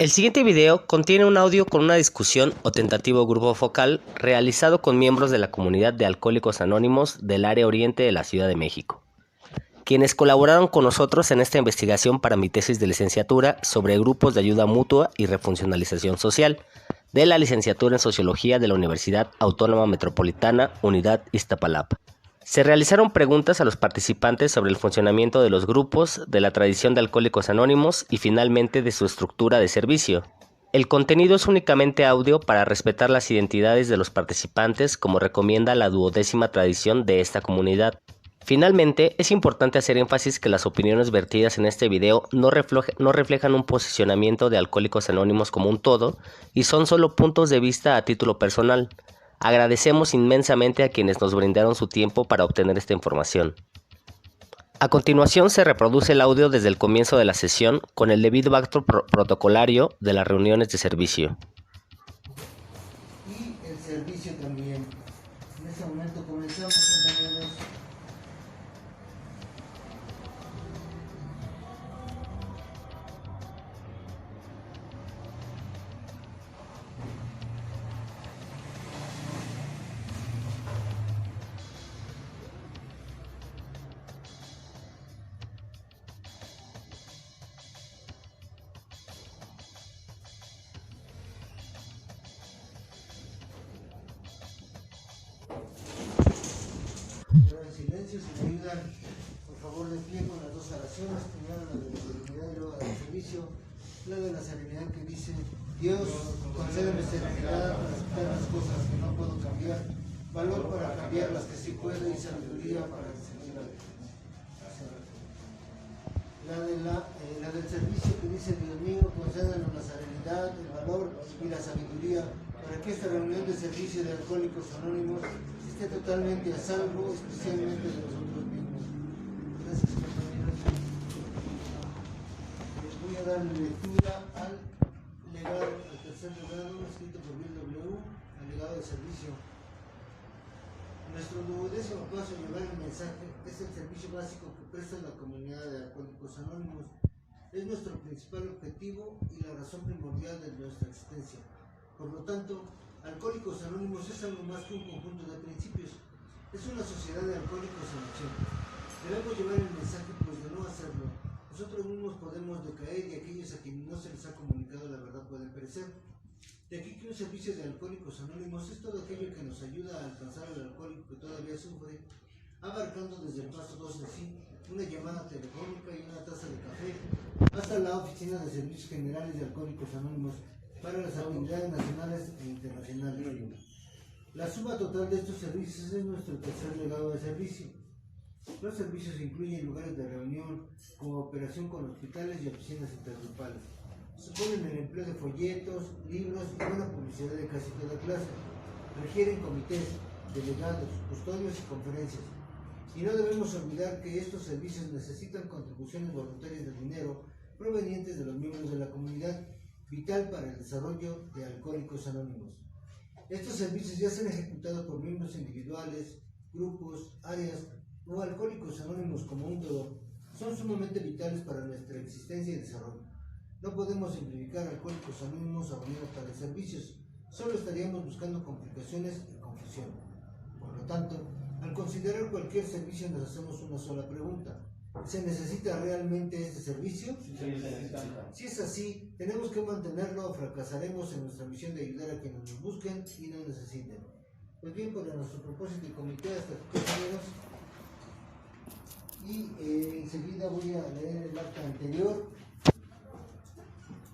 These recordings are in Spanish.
El siguiente video contiene un audio con una discusión o tentativo grupo focal realizado con miembros de la comunidad de Alcohólicos Anónimos del área oriente de la Ciudad de México, quienes colaboraron con nosotros en esta investigación para mi tesis de licenciatura sobre grupos de ayuda mutua y refuncionalización social de la licenciatura en Sociología de la Universidad Autónoma Metropolitana, Unidad Iztapalapa. Se realizaron preguntas a los participantes sobre el funcionamiento de los grupos, de la tradición de Alcohólicos Anónimos y finalmente de su estructura de servicio. El contenido es únicamente audio para respetar las identidades de los participantes, como recomienda la 12ª tradición de esta comunidad. Finalmente, es importante hacer énfasis que las opiniones vertidas en este video no reflejan un posicionamiento de Alcohólicos Anónimos como un todo y son solo puntos de vista a título personal. Agradecemos inmensamente a quienes nos brindaron su tiempo para obtener esta información. A continuación se reproduce el audio desde el comienzo de la sesión con el debido acto protocolario de las reuniones de servicio. Y el servicio también. En este momento comenzamos, compañeros. En silencio, si me ayudan, por favor, de pie con las dos oraciones. Primero la de la serenidad y luego la del servicio. La de la serenidad que dice: Dios, concédeme serenidad para aceptar las cosas que no puedo cambiar, valor para cambiar las que sí puedo y sabiduría para seguir adelante. La del servicio que dice: Dios mío, concédenos la serenidad, el valor y la sabiduría para que esta reunión de servicio de Alcohólicos Anónimos esté totalmente a salvo, especialmente de nosotros mismos. Gracias, compañeros. Voy a dar lectura al legado, al tercer legado, escrito por Bill W., al legado de servicio. Nuestro 12º paso a llevar el mensaje es el servicio básico que presta la comunidad de Alcohólicos Anónimos. Es nuestro principal objetivo y la razón primordial de nuestra existencia. Por lo tanto, Alcohólicos Anónimos es algo más que un conjunto de principios. Es una sociedad de alcohólicos en acción. Debemos llevar el mensaje, pues de no hacerlo, nosotros mismos podemos decaer y aquellos a quienes no se les ha comunicado la verdad pueden perecer. De aquí que un servicio de Alcohólicos Anónimos es todo aquello que nos ayuda a alcanzar al alcohólico que todavía sufre, abarcando desde el paso 2 en sí, una llamada telefónica y una taza de café, hasta la oficina de servicios generales de Alcohólicos Anónimos para las actividades nacionales e internacionales. La suma total de estos servicios es nuestro tercer legado de servicio. Los servicios incluyen lugares de reunión, cooperación con hospitales y oficinas intergrupales. Suponen el empleo de folletos, libros y buena publicidad de casi toda clase. Requieren comités, delegados, custodios y conferencias. Y no debemos olvidar que estos servicios necesitan contribuciones voluntarias de dinero provenientes de los miembros de la comunidad, vital para el desarrollo de Alcohólicos Anónimos. Estos servicios ya se han ejecutado por miembros individuales, grupos, áreas o Alcohólicos Anónimos como un todo. Son sumamente vitales para nuestra existencia y desarrollo. No podemos simplificar Alcohólicos Anónimos abonidos para servicios, solo estaríamos buscando complicaciones y confusión. Por lo tanto, al considerar cualquier servicio nos hacemos una sola pregunta: ¿se necesita realmente este servicio? Si es así, tenemos que mantenerlo o fracasaremos en nuestra misión de ayudar a quienes nos busquen y nos necesiten. Pues bien, para nuestro propósito y comité, hasta aquí, compañeros. Y enseguida voy a leer el acta anterior,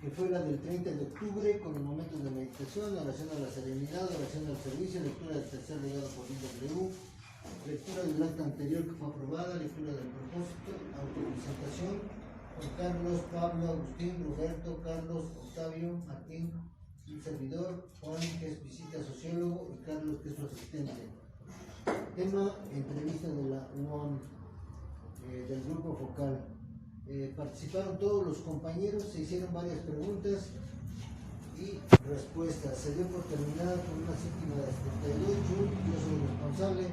que fue la del 30 de octubre, con los momentos de meditación, oración a la serenidad, oración al servicio, lectura del tercer legado por W, lectura del acta anterior que fue aprobada, lectura del propósito, autopresentación, Juan Carlos, Pablo, Agustín, Roberto, Carlos, Octavio, Martín, un servidor, Juan, que es visita sociólogo, y Carlos, que es su asistente. Tema: entrevista de la UON, del grupo focal. Participaron todos los compañeros, se hicieron varias preguntas y respuestas. Se dio por terminada con una séptima de 72. Yo soy el responsable.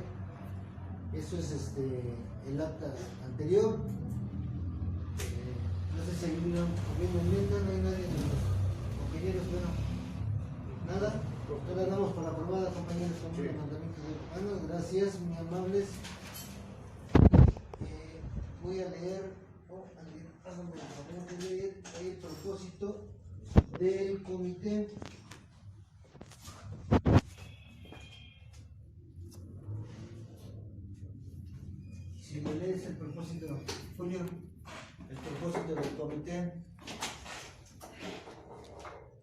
Eso es el acta anterior. No sé si hay una enmienda, no hay nadie de los compañeros con el mandamiento de hermano. Gracias, muy amables. Voy a leer, háganme el favor de leer el propósito del comité. Si me lees el propósito, Julio, el propósito del comité.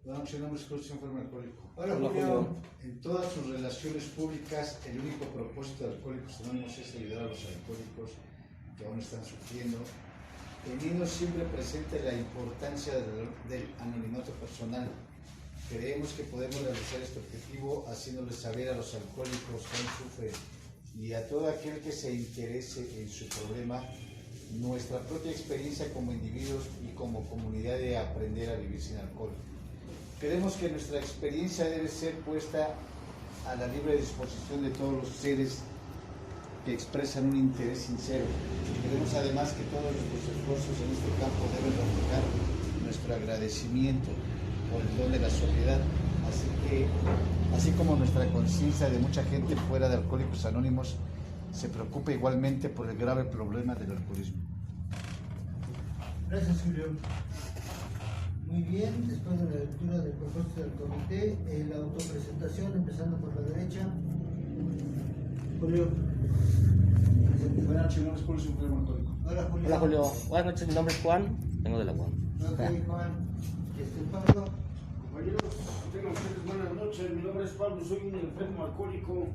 Buenas noches, mi nombre es José Enfermo Alcohólico. Hola, Julio. En todas sus relaciones públicas, el único propósito de Alcohólicos Anónimos es ayudar a los alcohólicos que aún están sufriendo, teniendo siempre presente la importancia del anonimato personal. Creemos que podemos realizar este objetivo haciéndoles saber a los alcohólicos que aún sufren y a todo aquel que se interese en su problema nuestra propia experiencia como individuos y como comunidad de aprender a vivir sin alcohol. Creemos que nuestra experiencia debe ser puesta a la libre disposición de todos los seres que expresan un interés sincero. Creemos además que todos nuestros esfuerzos en este campo deben reflejar nuestro agradecimiento por el don de la sociedad, así como nuestra conciencia de mucha gente fuera de Alcohólicos Anónimos se preocupa igualmente por el grave problema del alcoholismo. Gracias, Julio. Muy bien, después de la lectura del propósito del comité, la autopresentación, empezando por la derecha. Julio. Buenas noches, mi nombre es Julio Enfermo Alcohólico. Hola, Julio. Hola Julio, buenas noches, mi nombre es Juan, vengo de la UAM. Ok, Juan. Pablo. Compañeros, tengan ustedes buenas noches. Mi nombre es Pablo, soy un enfermo alcohólico.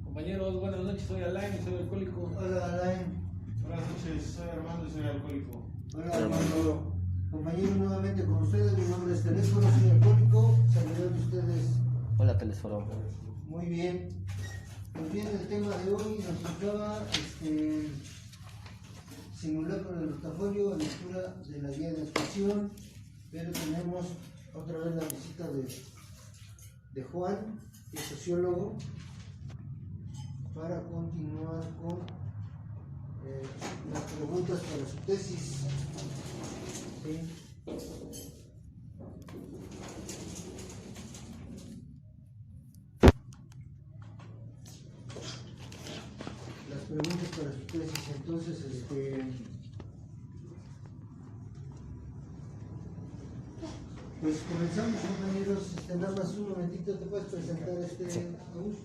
Compañeros, buenas noches, soy Alain, soy alcohólico. Hola, Alain. Buenas noches, soy Armando y soy alcohólico. Hola, Armando. Compañeros, nuevamente con ustedes, mi nombre es Teléfono, soy alcohólico. Saludos de ustedes. Hola Telesforo. Muy bien. Pues bien, el tema de hoy nos tocaba simulacro del portafolio, lectura de la guía de inscripción, pero tenemos otra vez la visita de Juan, el sociólogo, para continuar con las preguntas para su tesis. ¿Sí? Las preguntas para su tesis, entonces, pues comenzamos, compañeros. Nada más un momentito, ¿te puedes presentar, Agus?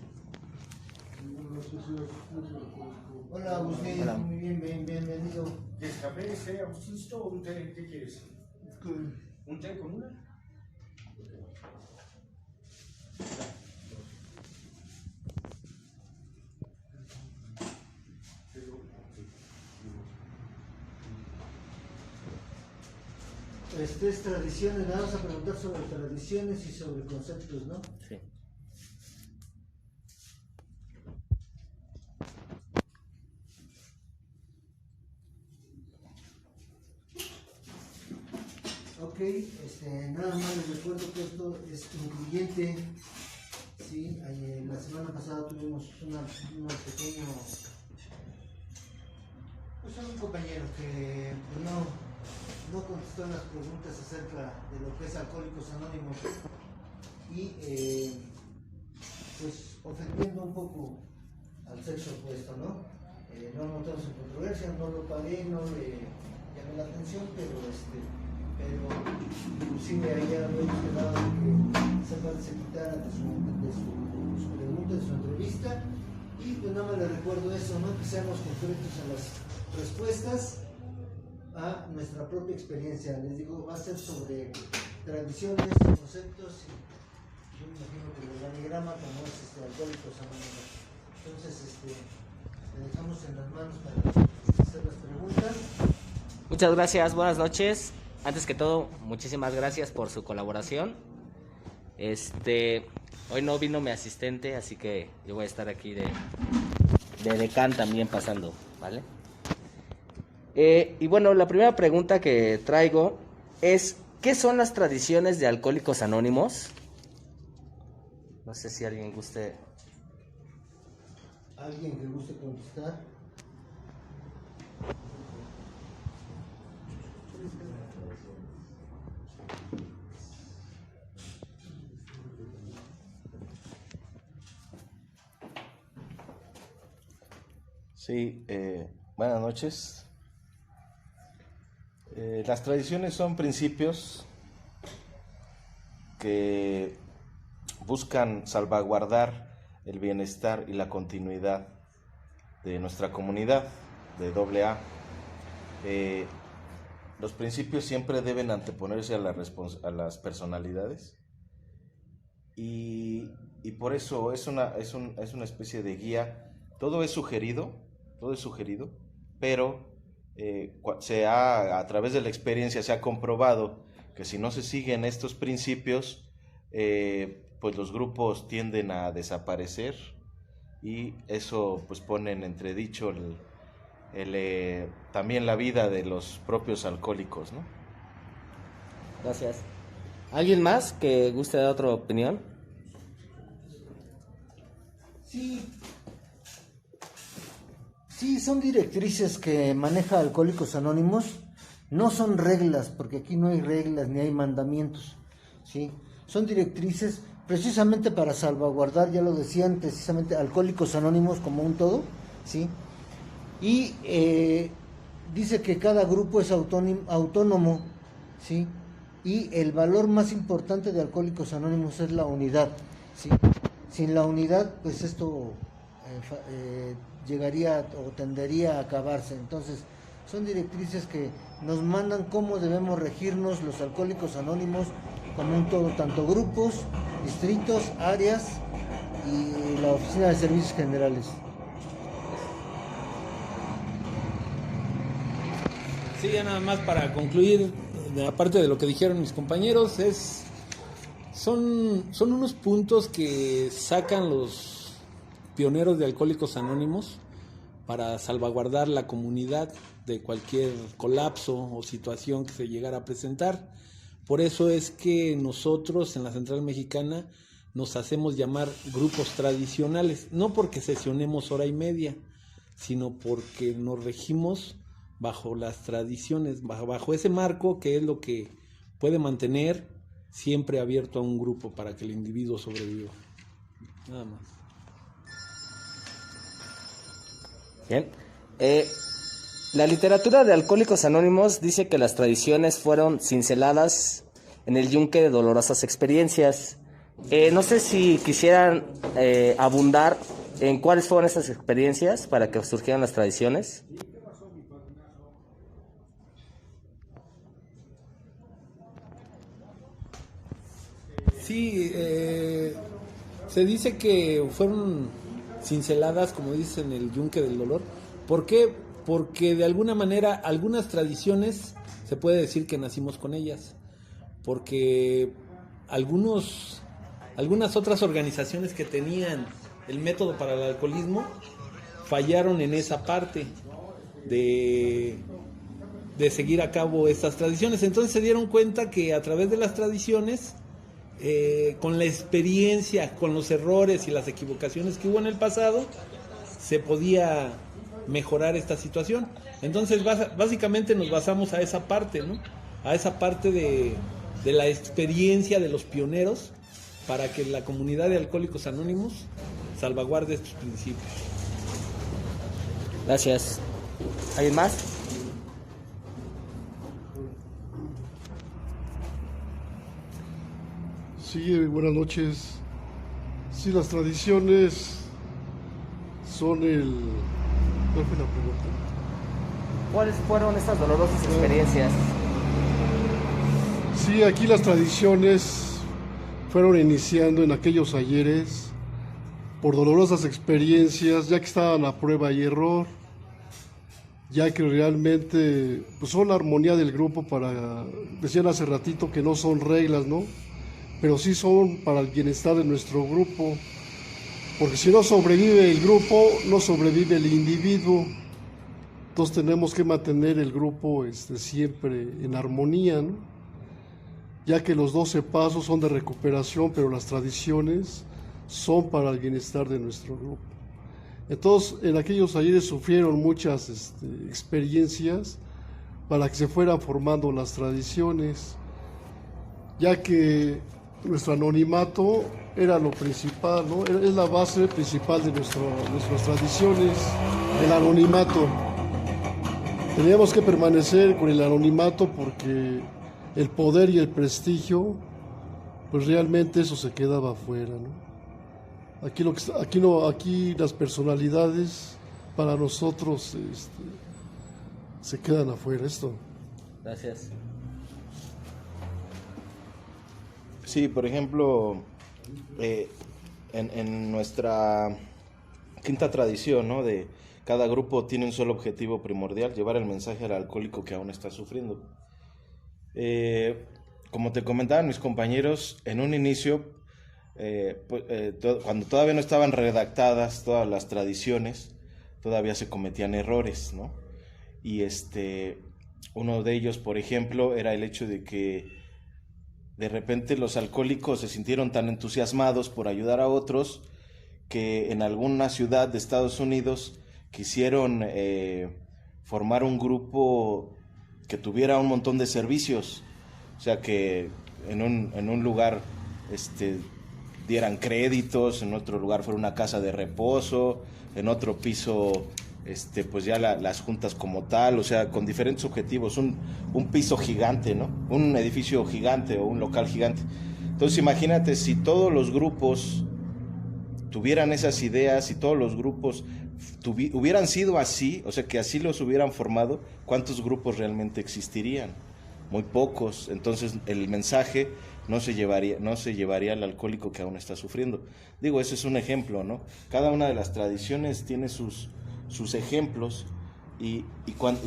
Hola, Agustín. Hola. Muy bien, bienvenido. ¿Quieres café, Agustín, o un té? ¿Qué quieres? ¿Un té con una? Es tradiciones, le vamos a preguntar sobre tradiciones y sobre conceptos, ¿no? Sí. Ok, nada más les recuerdo que esto es incluyente. Sí, la semana pasada tuvimos un pequeño, pues un compañero que no contestó las preguntas acerca de lo que es Alcohólicos Anónimos y pues ofendiendo un poco al sexo opuesto, ¿no? No notamos en controversia, no lo paré, no le llamé la atención, pero inclusive ahí habíamos quedado que esa parte se quitara de su pregunta, de su entrevista, y pues nada más le recuerdo eso, ¿no? Que seamos concretos en las respuestas a nuestra propia experiencia. Les digo, va a ser sobre tradiciones, conceptos, y yo me imagino que el organigrama como es Alcohólicos Anónimos. Entonces, le dejamos en las manos para hacer las preguntas. Muchas gracias, buenas noches. Antes que todo, muchísimas gracias por su colaboración. Hoy no vino mi asistente, así que yo voy a estar aquí de decán también pasando, ¿vale? Y bueno, la primera pregunta que traigo es, ¿qué son las tradiciones de Alcohólicos Anónimos? No sé si alguien guste. ¿Alguien que guste contestar? Sí, buenas noches. Las tradiciones son principios que buscan salvaguardar el bienestar y la continuidad de nuestra comunidad de AA. Los principios siempre deben anteponerse a las personalidades y por eso es una especie de guía. Todo es sugerido, pero a través de la experiencia se ha comprobado que si no se siguen estos principios, pues los grupos tienden a desaparecer y eso pues pone en entredicho también la vida de los propios alcohólicos, ¿no? Gracias. ¿Alguien más que guste dar otra opinión? Sí, son directrices que maneja Alcohólicos Anónimos, no son reglas, porque aquí no hay reglas ni hay mandamientos, ¿sí? Son directrices precisamente para salvaguardar, ya lo decían, precisamente Alcohólicos Anónimos como un todo, ¿sí? Y dice que cada grupo es autónomo, ¿sí? Y el valor más importante de Alcohólicos Anónimos es la unidad, ¿sí? Sin la unidad, pues esto llegaría o tendería a acabarse. Entonces, son directrices que nos mandan cómo debemos regirnos los Alcohólicos Anónimos como un todo, tanto grupos, distritos, áreas y la Oficina de Servicios Generales. Sí, ya nada más para concluir, aparte de lo que dijeron mis compañeros, son unos puntos que sacan los pioneros de Alcohólicos Anónimos para salvaguardar la comunidad de cualquier colapso o situación que se llegara a presentar. Por eso es que nosotros en la Central Mexicana nos hacemos llamar grupos tradicionales, no porque sesionemos hora y media, sino porque nos regimos bajo las tradiciones, bajo ese marco que es lo que puede mantener siempre abierto a un grupo para que el individuo sobreviva. Nada más. Bien. La literatura de Alcohólicos Anónimos dice que las tradiciones fueron cinceladas en el yunque de dolorosas experiencias. No sé si quisieran abundar en cuáles fueron esas experiencias para que surgieran las tradiciones. Sí, se dice que fueron cinceladas, como dicen, el yunque del dolor. ¿Por qué? Porque de alguna manera algunas tradiciones se puede decir que nacimos con ellas, porque algunas otras organizaciones que tenían el método para el alcoholismo fallaron en esa parte de seguir a cabo estas tradiciones. Entonces se dieron cuenta que a través de las tradiciones, con la experiencia, con los errores y las equivocaciones que hubo en el pasado, se podía mejorar esta situación. Entonces básicamente nos basamos a esa parte, ¿no? A esa parte de la experiencia de los pioneros para que la comunidad de Alcohólicos Anónimos salvaguarde estos principios. Gracias. ¿Alguien más? Sí, buenas noches. Sí, las tradiciones son ¿Cuál fue la pregunta? ¿Cuáles fueron estas dolorosas experiencias? Sí, aquí las tradiciones fueron iniciando en aquellos ayeres por dolorosas experiencias, ya que estaban a prueba y error, ya que realmente pues, son la armonía del grupo decían hace ratito que no son reglas, ¿no? Pero sí son para el bienestar de nuestro grupo, porque si no sobrevive el grupo, no sobrevive el individuo. Entonces tenemos que mantener el grupo siempre en armonía, ¿no? Ya que los 12 pasos son de recuperación, pero las tradiciones son para el bienestar de nuestro grupo. Entonces, en aquellos ayeres sufrieron muchas experiencias para que se fueran formando las tradiciones, ya que nuestro anonimato era lo principal, ¿no? Es la base principal de nuestras tradiciones, el anonimato. Teníamos que permanecer con el anonimato porque el poder y el prestigio, pues realmente eso se quedaba afuera, ¿no? Aquí las personalidades para nosotros se quedan afuera. Esto. Gracias. Sí, por ejemplo, en nuestra quinta tradición, ¿no? De cada grupo tiene un solo objetivo primordial: llevar el mensaje al alcohólico que aún está sufriendo. Como te comentaban mis compañeros, en un inicio, cuando todavía no estaban redactadas todas las tradiciones, todavía se cometían errores, ¿no? Y uno de ellos, por ejemplo, era el hecho de que de repente los alcohólicos se sintieron tan entusiasmados por ayudar a otros que en alguna ciudad de Estados Unidos quisieron formar un grupo que tuviera un montón de servicios, o sea, que en un lugar dieran créditos, en otro lugar fuera una casa de reposo, en otro piso pues ya las juntas como tal, o sea, con diferentes objetivos, un piso gigante, ¿no? Un edificio gigante o un local gigante. Entonces imagínate si todos los grupos tuvieran esas ideas, y todos los grupos hubieran sido así, o sea, que así los hubieran formado, ¿cuántos grupos realmente existirían? Muy pocos. Entonces el mensaje no se llevaría al alcohólico que aún está sufriendo. Digo, ese es un ejemplo, ¿no? Cada una de las tradiciones tiene sus ejemplos, y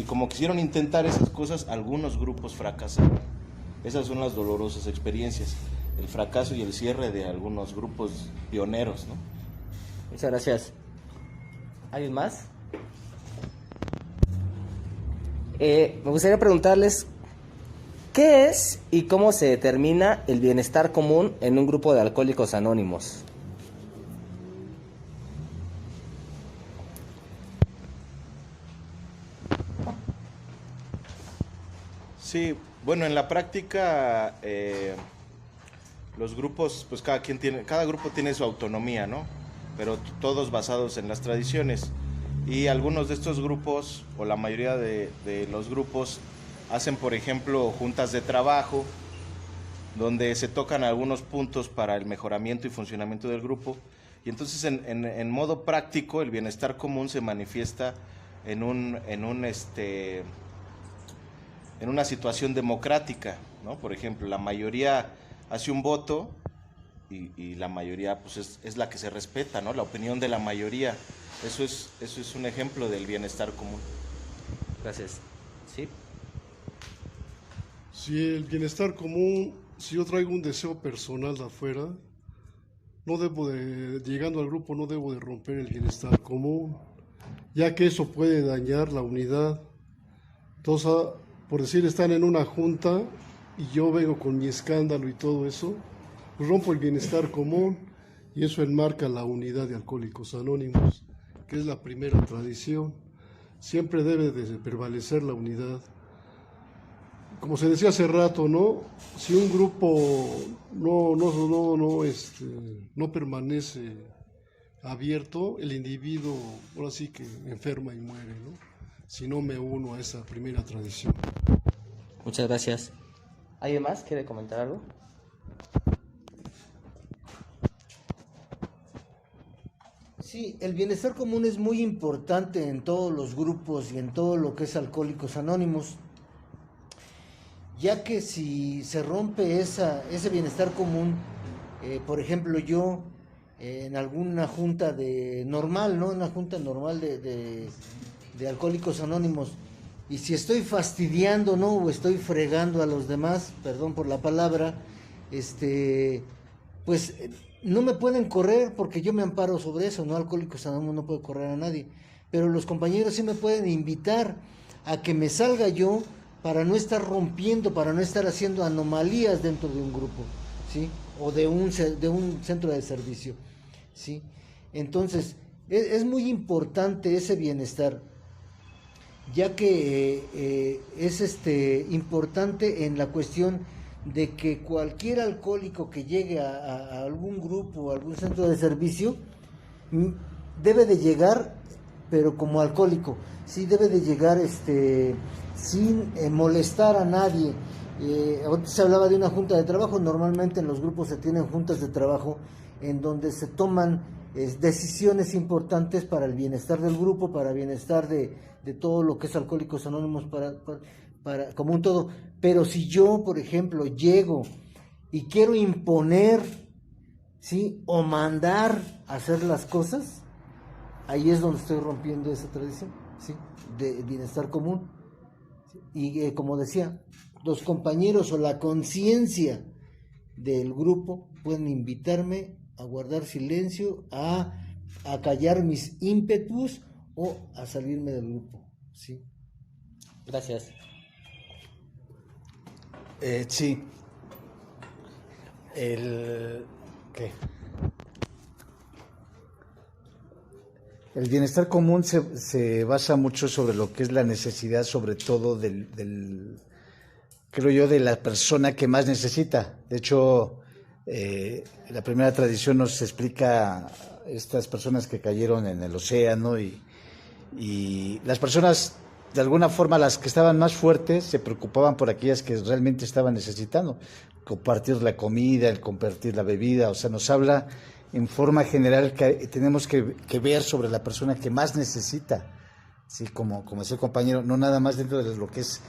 como quisieron intentar esas cosas, algunos grupos fracasaron. Esas son las dolorosas experiencias, el fracaso y el cierre de algunos grupos pioneros, ¿no? Muchas gracias. ¿Alguien más? Me gustaría preguntarles, ¿qué es y cómo se determina el bienestar común en un grupo de alcohólicos anónimos? Sí, bueno, en la práctica los grupos, pues cada grupo tiene su autonomía, ¿no? Pero todos basados en las tradiciones. Y algunos de estos grupos, o la mayoría de los grupos, hacen, por ejemplo, juntas de trabajo, donde se tocan algunos puntos para el mejoramiento y funcionamiento del grupo. Y entonces, en modo práctico, el bienestar común se manifiesta en una situación democrática, ¿no? Por ejemplo, la mayoría hace un voto y la mayoría, pues, es la que se respeta, ¿no? La opinión de la mayoría. Eso es un ejemplo del bienestar común. Gracias. ¿Sí? Si el bienestar común, si yo traigo un deseo personal de afuera, llegando al grupo, no debo de romper el bienestar común, ya que eso puede dañar la unidad. Entonces, por decir, están en una junta y yo vengo con mi escándalo y todo eso, pues rompo el bienestar común, y eso enmarca la unidad de Alcohólicos Anónimos, que es la primera tradición. Siempre debe de prevalecer la unidad. Como se decía hace rato, ¿no? Si un grupo no permanece abierto, el individuo ahora sí que enferma y muere, ¿no? Si no me uno a esa primera tradición. Muchas gracias. ¿Alguien más quiere comentar algo? Sí, el bienestar común es muy importante en todos los grupos y en todo lo que es Alcohólicos Anónimos, ya que si se rompe ese bienestar común, por ejemplo, yo en alguna junta normal, ¿no? Una junta normal de Alcohólicos Anónimos, y si estoy fastidiando, ¿no? O estoy fregando a los demás, perdón por la palabra, pues no me pueden correr porque yo me amparo sobre eso, ¿no? Alcohólicos Anónimos no puede correr a nadie, pero los compañeros sí me pueden invitar a que me salga yo para no estar rompiendo, para no estar haciendo anomalías dentro de un grupo, ¿sí? O de un centro de servicio, ¿sí? Entonces, es muy importante ese bienestar, ya que es importante en la cuestión de que cualquier alcohólico que llegue a algún grupo o algún centro de servicio debe de llegar, pero como alcohólico, sí debe de llegar sin molestar a nadie. Ahorita se hablaba de una junta de trabajo. Normalmente en los grupos se tienen juntas de trabajo en donde se toman decisiones importantes para el bienestar del grupo, para el bienestar de todo lo que es Alcohólicos Anónimos, para como un todo. Pero si yo, por ejemplo, llego y quiero imponer, ¿sí?, o mandar hacer las cosas, ahí es donde estoy rompiendo esa tradición, ¿sí?, de bienestar común. Y como decía, los compañeros o la conciencia del grupo pueden invitarme a guardar silencio, a callar mis ímpetus o a salirme del grupo, ¿sí? Gracias. Sí. ¿Qué? El bienestar común se basa mucho sobre lo que es la necesidad, sobre todo creo yo, de la persona que más necesita. De hecho, la primera tradición nos explica estas personas que cayeron en el océano y las personas, de alguna forma, las que estaban más fuertes se preocupaban por aquellas que realmente estaban necesitando, compartir la comida, el compartir la bebida. O sea, nos habla en forma general que tenemos que ver sobre la persona que más necesita, sí, como decía el compañero, no nada más dentro de lo que es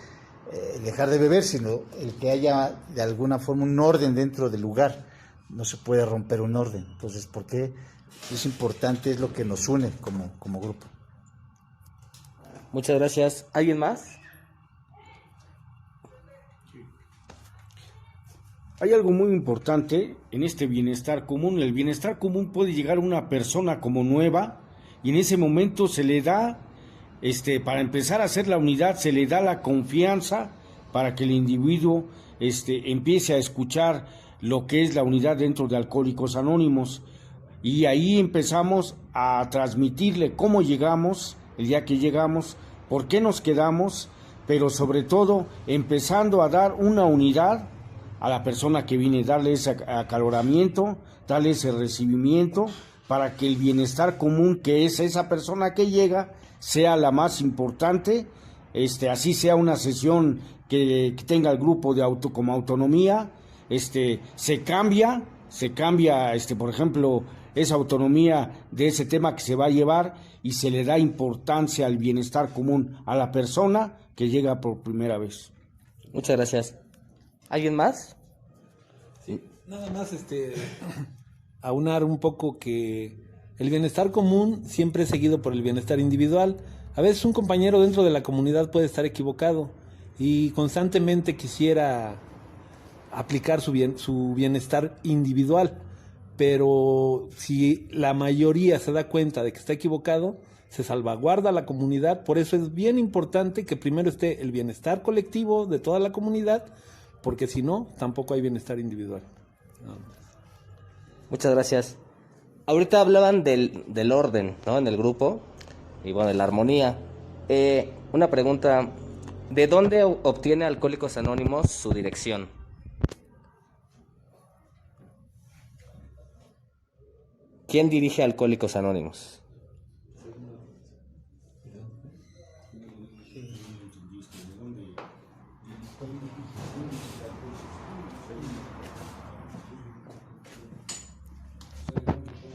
dejar de beber, sino el que haya de alguna forma un orden dentro del lugar. No se puede romper un orden. Entonces, ¿por qué es importante? Es lo que nos une como grupo. Muchas gracias. ¿Alguien más? Hay algo muy importante en este bienestar común. El bienestar común puede llegar a una persona como nueva y en ese momento se le da, para empezar a hacer la unidad, se le da la confianza para que el individuo empiece a escuchar lo que es la unidad dentro de Alcohólicos Anónimos. Y ahí empezamos a transmitirle cómo llegamos, el día que llegamos, por qué nos quedamos, pero sobre todo empezando a dar una unidad a la persona que viene, darle ese acaloramiento, darle ese recibimiento, para que el bienestar común, que es esa persona que llega, sea la más importante, así sea una sesión que tenga el grupo de como autonomía, se cambia, por ejemplo, esa autonomía de ese tema que se va a llevar y se le da importancia al bienestar común a la persona que llega por primera vez. Muchas gracias. ¿Alguien más? Sí, nada más aunar un poco que el bienestar común siempre es seguido por el bienestar individual. A veces un compañero dentro de la comunidad puede estar equivocado y constantemente quisiera aplicar su bienestar individual, pero si la mayoría se da cuenta de que está equivocado, se salvaguarda la comunidad. Por eso es bien importante que primero esté el bienestar colectivo de toda la comunidad, porque si no, tampoco hay bienestar individual. Muchas gracias. Ahorita hablaban del orden, ¿no?, en el grupo, y bueno, de la armonía. Una pregunta, ¿de dónde obtiene Alcohólicos Anónimos su dirección? ¿Quién dirige Alcohólicos Anónimos?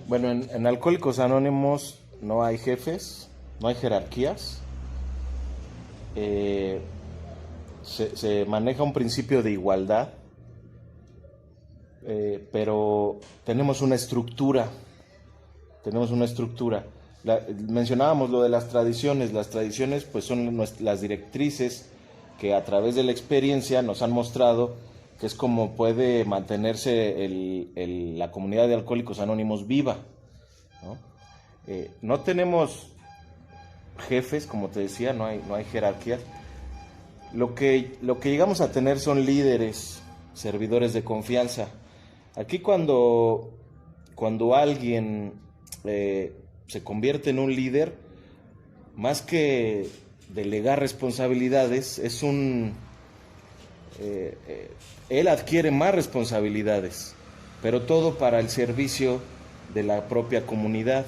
Bueno, en Alcohólicos Anónimos no hay jefes, no hay jerarquías. Se maneja un principio de igualdad, pero tenemos una estructura. Mencionábamos lo de las tradiciones. Las tradiciones pues son las directrices que a través de la experiencia nos han mostrado que es como puede mantenerse la comunidad de Alcohólicos Anónimos viva, ¿no? No tenemos jefes, como te decía, no hay jerarquías. Lo que llegamos a tener son líderes, servidores de confianza. Aquí cuando alguien se convierte en un líder, más que delegar responsabilidades, es un él adquiere más responsabilidades, pero todo para el servicio de la propia comunidad.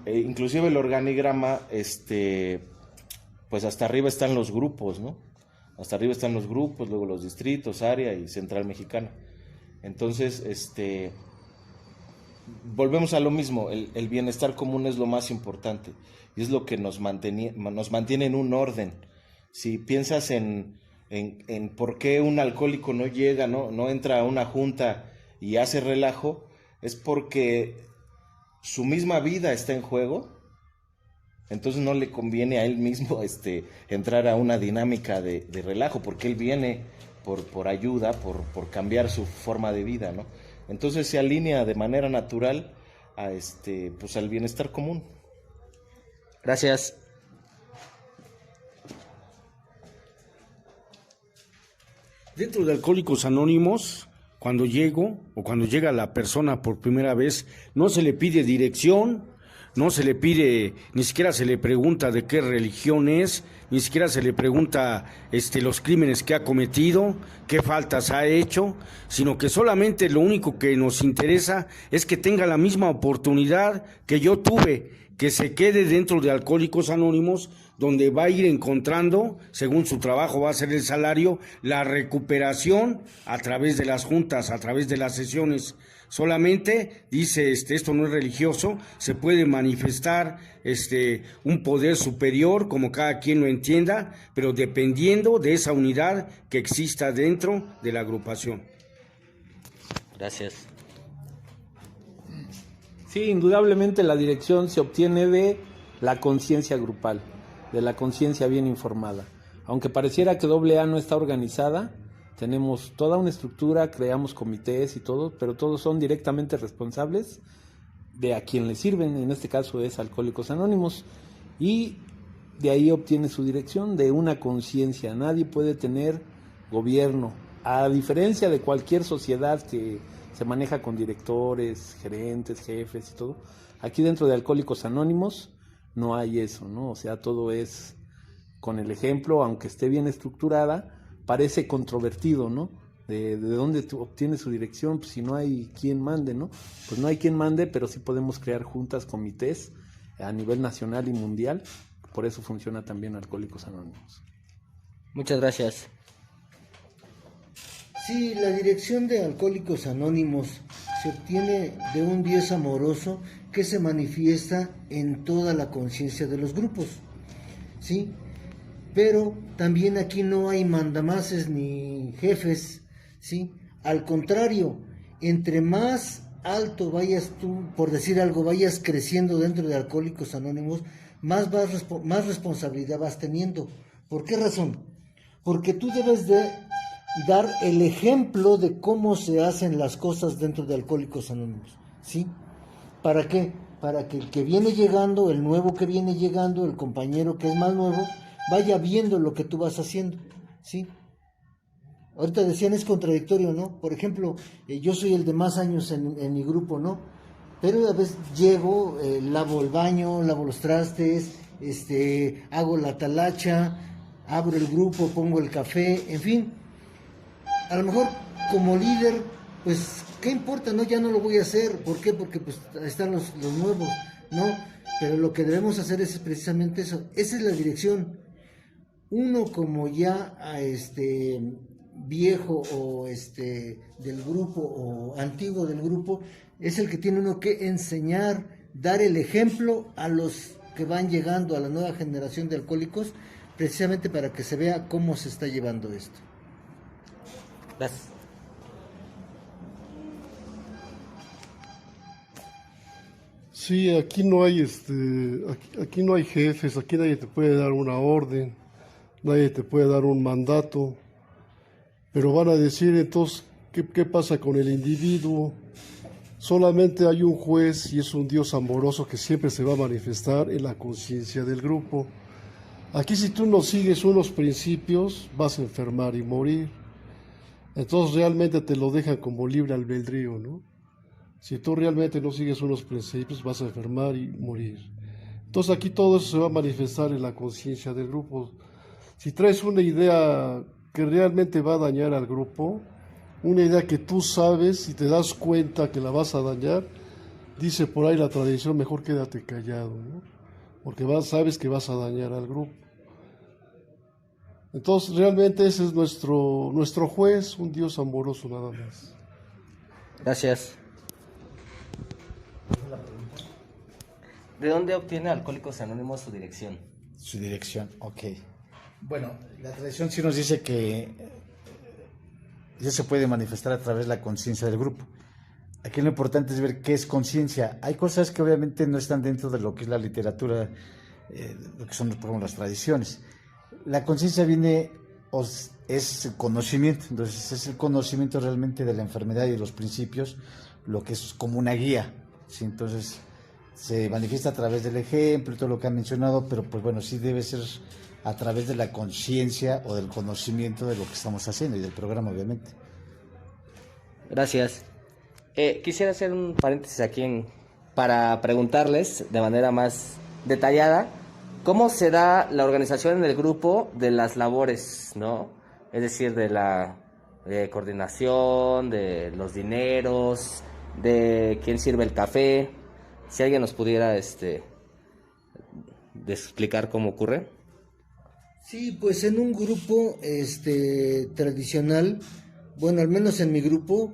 Inclusive el organigrama, pues hasta arriba están los grupos, ¿no? Hasta arriba están los grupos, luego los distritos, área y central mexicana. Entonces, volvemos a lo mismo, el bienestar común es lo más importante y es lo que nos mantiene en un orden. Si piensas en por qué un alcohólico no llega, no entra a una junta y hace relajo, es porque su misma vida está en juego. Entonces no le conviene a él mismo entrar a una dinámica de relajo, porque él viene por ayuda, por cambiar su forma de vida, ¿no? Entonces se alinea de manera natural a pues al bienestar común. Gracias. Dentro de Alcohólicos Anónimos, cuando llega la persona por primera vez, no se le pide dirección, no se le pide, ni siquiera se le pregunta de qué religión es, ni siquiera se le pregunta los crímenes que ha cometido, qué faltas ha hecho, sino que solamente lo único que nos interesa es que tenga la misma oportunidad que yo tuve, que se quede dentro de Alcohólicos Anónimos, donde va a ir encontrando, según su trabajo va a ser el salario, la recuperación a través de las juntas, a través de las sesiones. Solamente, dice, esto no es religioso, se puede manifestar un poder superior, como cada quien lo entienda, pero dependiendo de esa unidad que exista dentro de la agrupación. Gracias. Sí, indudablemente la dirección se obtiene de la conciencia grupal, de la conciencia bien informada. Aunque pareciera que AA no está organizada, tenemos toda una estructura, creamos comités y todo, pero todos son directamente responsables de a quien le sirven, en este caso es Alcohólicos Anónimos, y de ahí obtiene su dirección, de una conciencia. Nadie puede tener gobierno, a diferencia de cualquier sociedad que se maneja con directores, gerentes, jefes y todo. Aquí dentro de Alcohólicos Anónimos no hay eso, ¿no? O sea, todo es con el ejemplo, aunque esté bien estructurada, parece controvertido, ¿no? De dónde obtiene su dirección, pues si no hay quien mande, ¿no? Pues no hay quien mande, pero sí podemos crear juntas, comités a nivel nacional y mundial. Por eso funciona también Alcohólicos Anónimos. Muchas gracias. Sí, la dirección de Alcohólicos Anónimos se obtiene de un Dios amoroso que se manifiesta en toda la conciencia de los grupos, ¿sí? Pero también aquí no hay mandamases ni jefes, ¿sí? Al contrario, entre más alto vayas tú, por decir algo, vayas creciendo dentro de Alcohólicos Anónimos, más responsabilidad vas teniendo. ¿Por qué razón? Porque tú debes de dar el ejemplo de cómo se hacen las cosas dentro de Alcohólicos Anónimos, ¿sí? ¿Para qué? Para que el que viene llegando, el nuevo que viene llegando, el compañero que es más nuevo, vaya viendo lo que tú vas haciendo, ¿sí? Ahorita decían es contradictorio, ¿no? Por ejemplo, yo soy el de más años en mi grupo, ¿no? Pero a veces llego, lavo el baño, lavo los trastes, hago la talacha, abro el grupo, pongo el café, en fin. A lo mejor como líder, pues, ¿qué importa? No, ya no lo voy a hacer. ¿Por qué? Porque pues están los nuevos, ¿no? Pero lo que debemos hacer es precisamente eso. Esa es la dirección. Uno como ya viejo o del grupo o antiguo del grupo, es el que tiene uno que enseñar, dar el ejemplo a los que van llegando a la nueva generación de alcohólicos, precisamente para que se vea cómo se está llevando esto. Gracias. Sí, aquí no hay aquí no hay jefes, aquí nadie te puede dar una orden, nadie te puede dar un mandato, pero van a decir entonces ¿qué pasa con el individuo? Solamente hay un juez y es un Dios amoroso que siempre se va a manifestar en la conciencia del grupo. Aquí si tú no sigues unos principios vas a enfermar y morir. Entonces realmente te lo dejan como libre albedrío, ¿no? Si tú realmente no sigues unos principios vas a enfermar y morir. Entonces aquí todo eso se va a manifestar en la conciencia del grupo. Si traes una idea que realmente va a dañar al grupo, una idea que tú sabes y te das cuenta que la vas a dañar, dice por ahí la tradición, mejor quédate callado, ¿no? Porque sabes que vas a dañar al grupo. Entonces realmente ese es nuestro juez, un Dios amoroso nada más. Gracias. ¿De dónde obtiene Alcohólicos Anónimos su dirección? Su dirección, ok. Bueno, la tradición sí nos dice que ya se puede manifestar a través de la conciencia del grupo. Aquí lo importante es ver qué es conciencia. Hay cosas que obviamente no están dentro de lo que es la literatura, lo que son, por ejemplo, las tradiciones. La conciencia es conocimiento, entonces es el conocimiento realmente de la enfermedad y de los principios, lo que es como una guía, ¿sí? Entonces se manifiesta a través del ejemplo y todo lo que han mencionado, pero pues bueno, sí debe ser a través de la conciencia o del conocimiento de lo que estamos haciendo y del programa, obviamente. Gracias. Quisiera hacer un paréntesis aquí para preguntarles de manera más detallada cómo se da la organización en el grupo de las labores, ¿no? Es decir, de la coordinación, de los dineros, de quién sirve el café. Si alguien nos pudiera explicar cómo ocurre. Sí, pues en un grupo tradicional, bueno, al menos en mi grupo,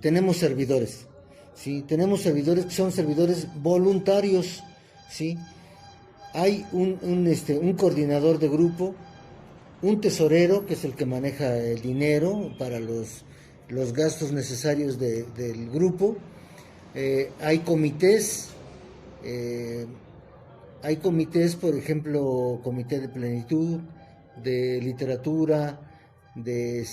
tenemos servidores, ¿sí? Tenemos servidores que son servidores voluntarios, ¿sí? Hay un coordinador de grupo, un tesorero, que es el que maneja el dinero para los gastos necesarios del grupo. Hay comités, por ejemplo, comité de plenitud, de literatura, de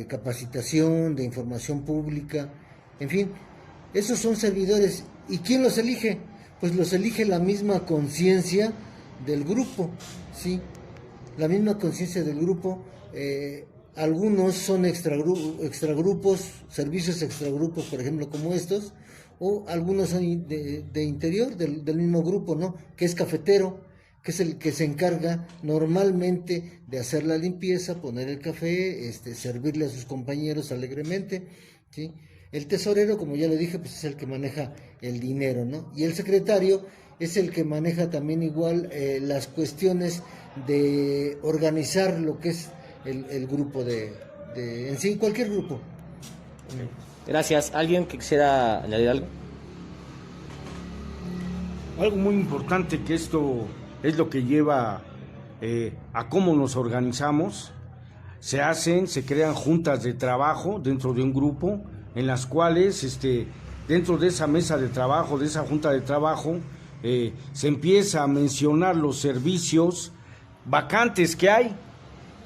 capacitación, de información pública, en fin, esos son servidores. ¿Y quién los elige? Pues los elige la misma conciencia del grupo, ¿sí? La misma conciencia del grupo. Algunos son extragrupos, servicios extragrupos, por ejemplo, como estos, o algunos son de interior del mismo grupo, ¿no? Que es cafetero, que es el que se encarga normalmente de hacer la limpieza, poner el café, servirle a sus compañeros alegremente, ¿sí? El tesorero, como ya le dije, pues es el que maneja el dinero, ¿no? Y el secretario es el que maneja también igual las cuestiones de organizar lo que es el grupo en sí, cualquier grupo. Gracias. ¿Alguien que quisiera añadir algo? Algo muy importante, que esto es lo que lleva a cómo nos organizamos. Se crean juntas de trabajo dentro de un grupo, en las cuales dentro de esa mesa de trabajo, de esa junta de trabajo, se empieza a mencionar los servicios vacantes que hay.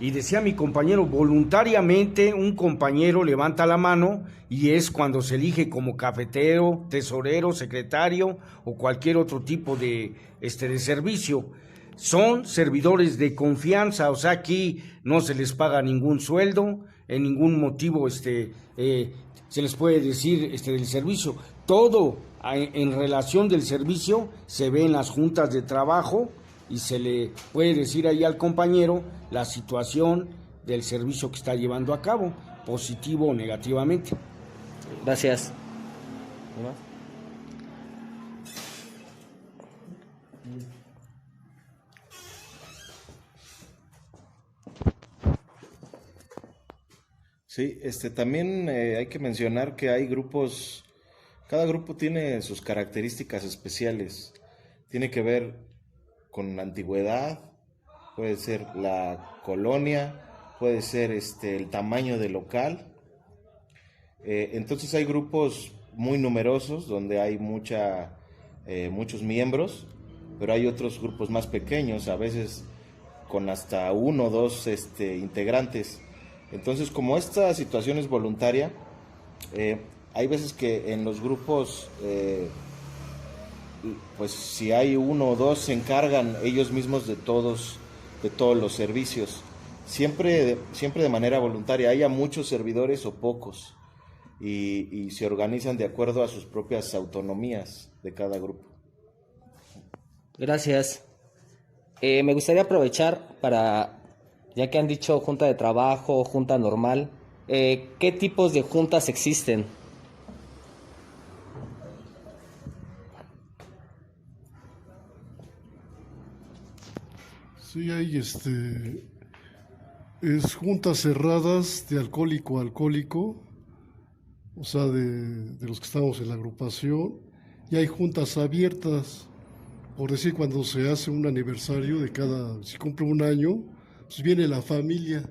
Y decía mi compañero, voluntariamente un compañero levanta la mano y es cuando se elige como cafetero, tesorero, secretario o cualquier otro tipo de servicio. Son servidores de confianza, o sea, aquí no se les paga ningún sueldo, en ningún motivo se les puede decir del servicio. Todo en relación del servicio se ve en las juntas de trabajo y se le puede decir ahí al compañero la situación del servicio que está llevando a cabo, positivo o negativamente. Gracias. Sí, también hay que mencionar que hay grupos, cada grupo tiene sus características especiales. Tiene que ver con la antigüedad, puede ser la colonia, puede ser el tamaño del local. Entonces hay grupos muy numerosos donde hay muchos miembros, pero hay otros grupos más pequeños, a veces con hasta 1 o 2 integrantes. Entonces, como esta situación es voluntaria, hay veces que en los grupos, pues si hay 1 o 2, se encargan ellos mismos de todos los servicios, siempre de manera voluntaria, haya muchos servidores o pocos, y se organizan de acuerdo a sus propias autonomías de cada grupo. Gracias. Me gustaría aprovechar para, ya que han dicho junta de trabajo, junta normal, ¿qué tipos de juntas existen? Sí, hay es juntas cerradas de alcohólico a alcohólico, o sea, de los que estamos en la agrupación, y hay juntas abiertas, por decir, cuando se hace un aniversario de si cumple un año, pues viene la familia,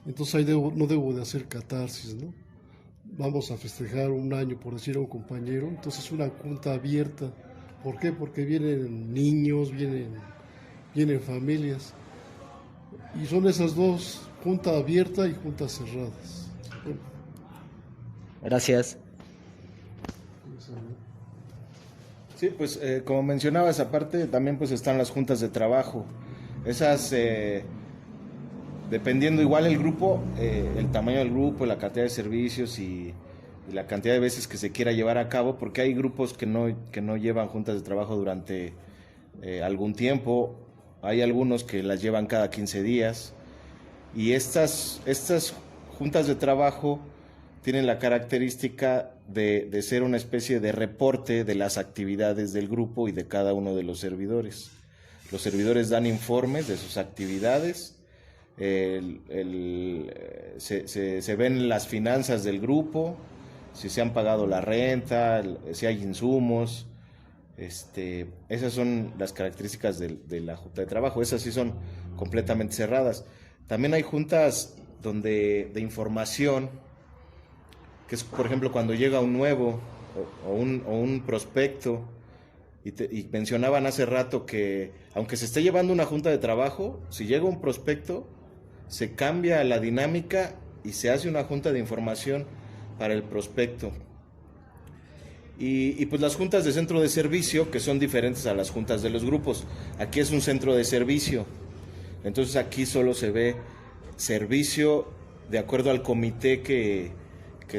entonces ahí no debo de hacer catarsis, ¿no? Vamos a festejar un año, por decir, a un compañero, entonces es una junta abierta. ¿Por qué? Porque vienen niños, vienen familias. Y son esas dos, junta abierta y juntas cerradas. Bueno, Gracias. Sí, pues como mencionabas, aparte también pues están las juntas de trabajo. Esas, dependiendo igual el grupo, el tamaño del grupo, la cantidad de servicios y la cantidad de veces que se quiera llevar a cabo, porque hay grupos que no llevan juntas de trabajo durante algún tiempo, hay algunos que las llevan cada 15 días, y estas juntas de trabajo tienen la característica de ser una especie de reporte de las actividades del grupo y de cada uno de los servidores. Los servidores dan informes de sus actividades, se ven las finanzas del grupo, si se han pagado la renta, si hay insumos. Esas son las características de la junta de trabajo. Esas sí son completamente cerradas. También hay juntas de información, que es, por ejemplo, cuando llega un nuevo o un prospecto, y mencionaban hace rato que aunque se esté llevando una junta de trabajo, si llega un prospecto, se cambia la dinámica y se hace una junta de información para el prospecto. Y pues las juntas de centro de servicio, que son diferentes a las juntas de los grupos. Aquí es un centro de servicio, entonces aquí solo se ve servicio de acuerdo al comité que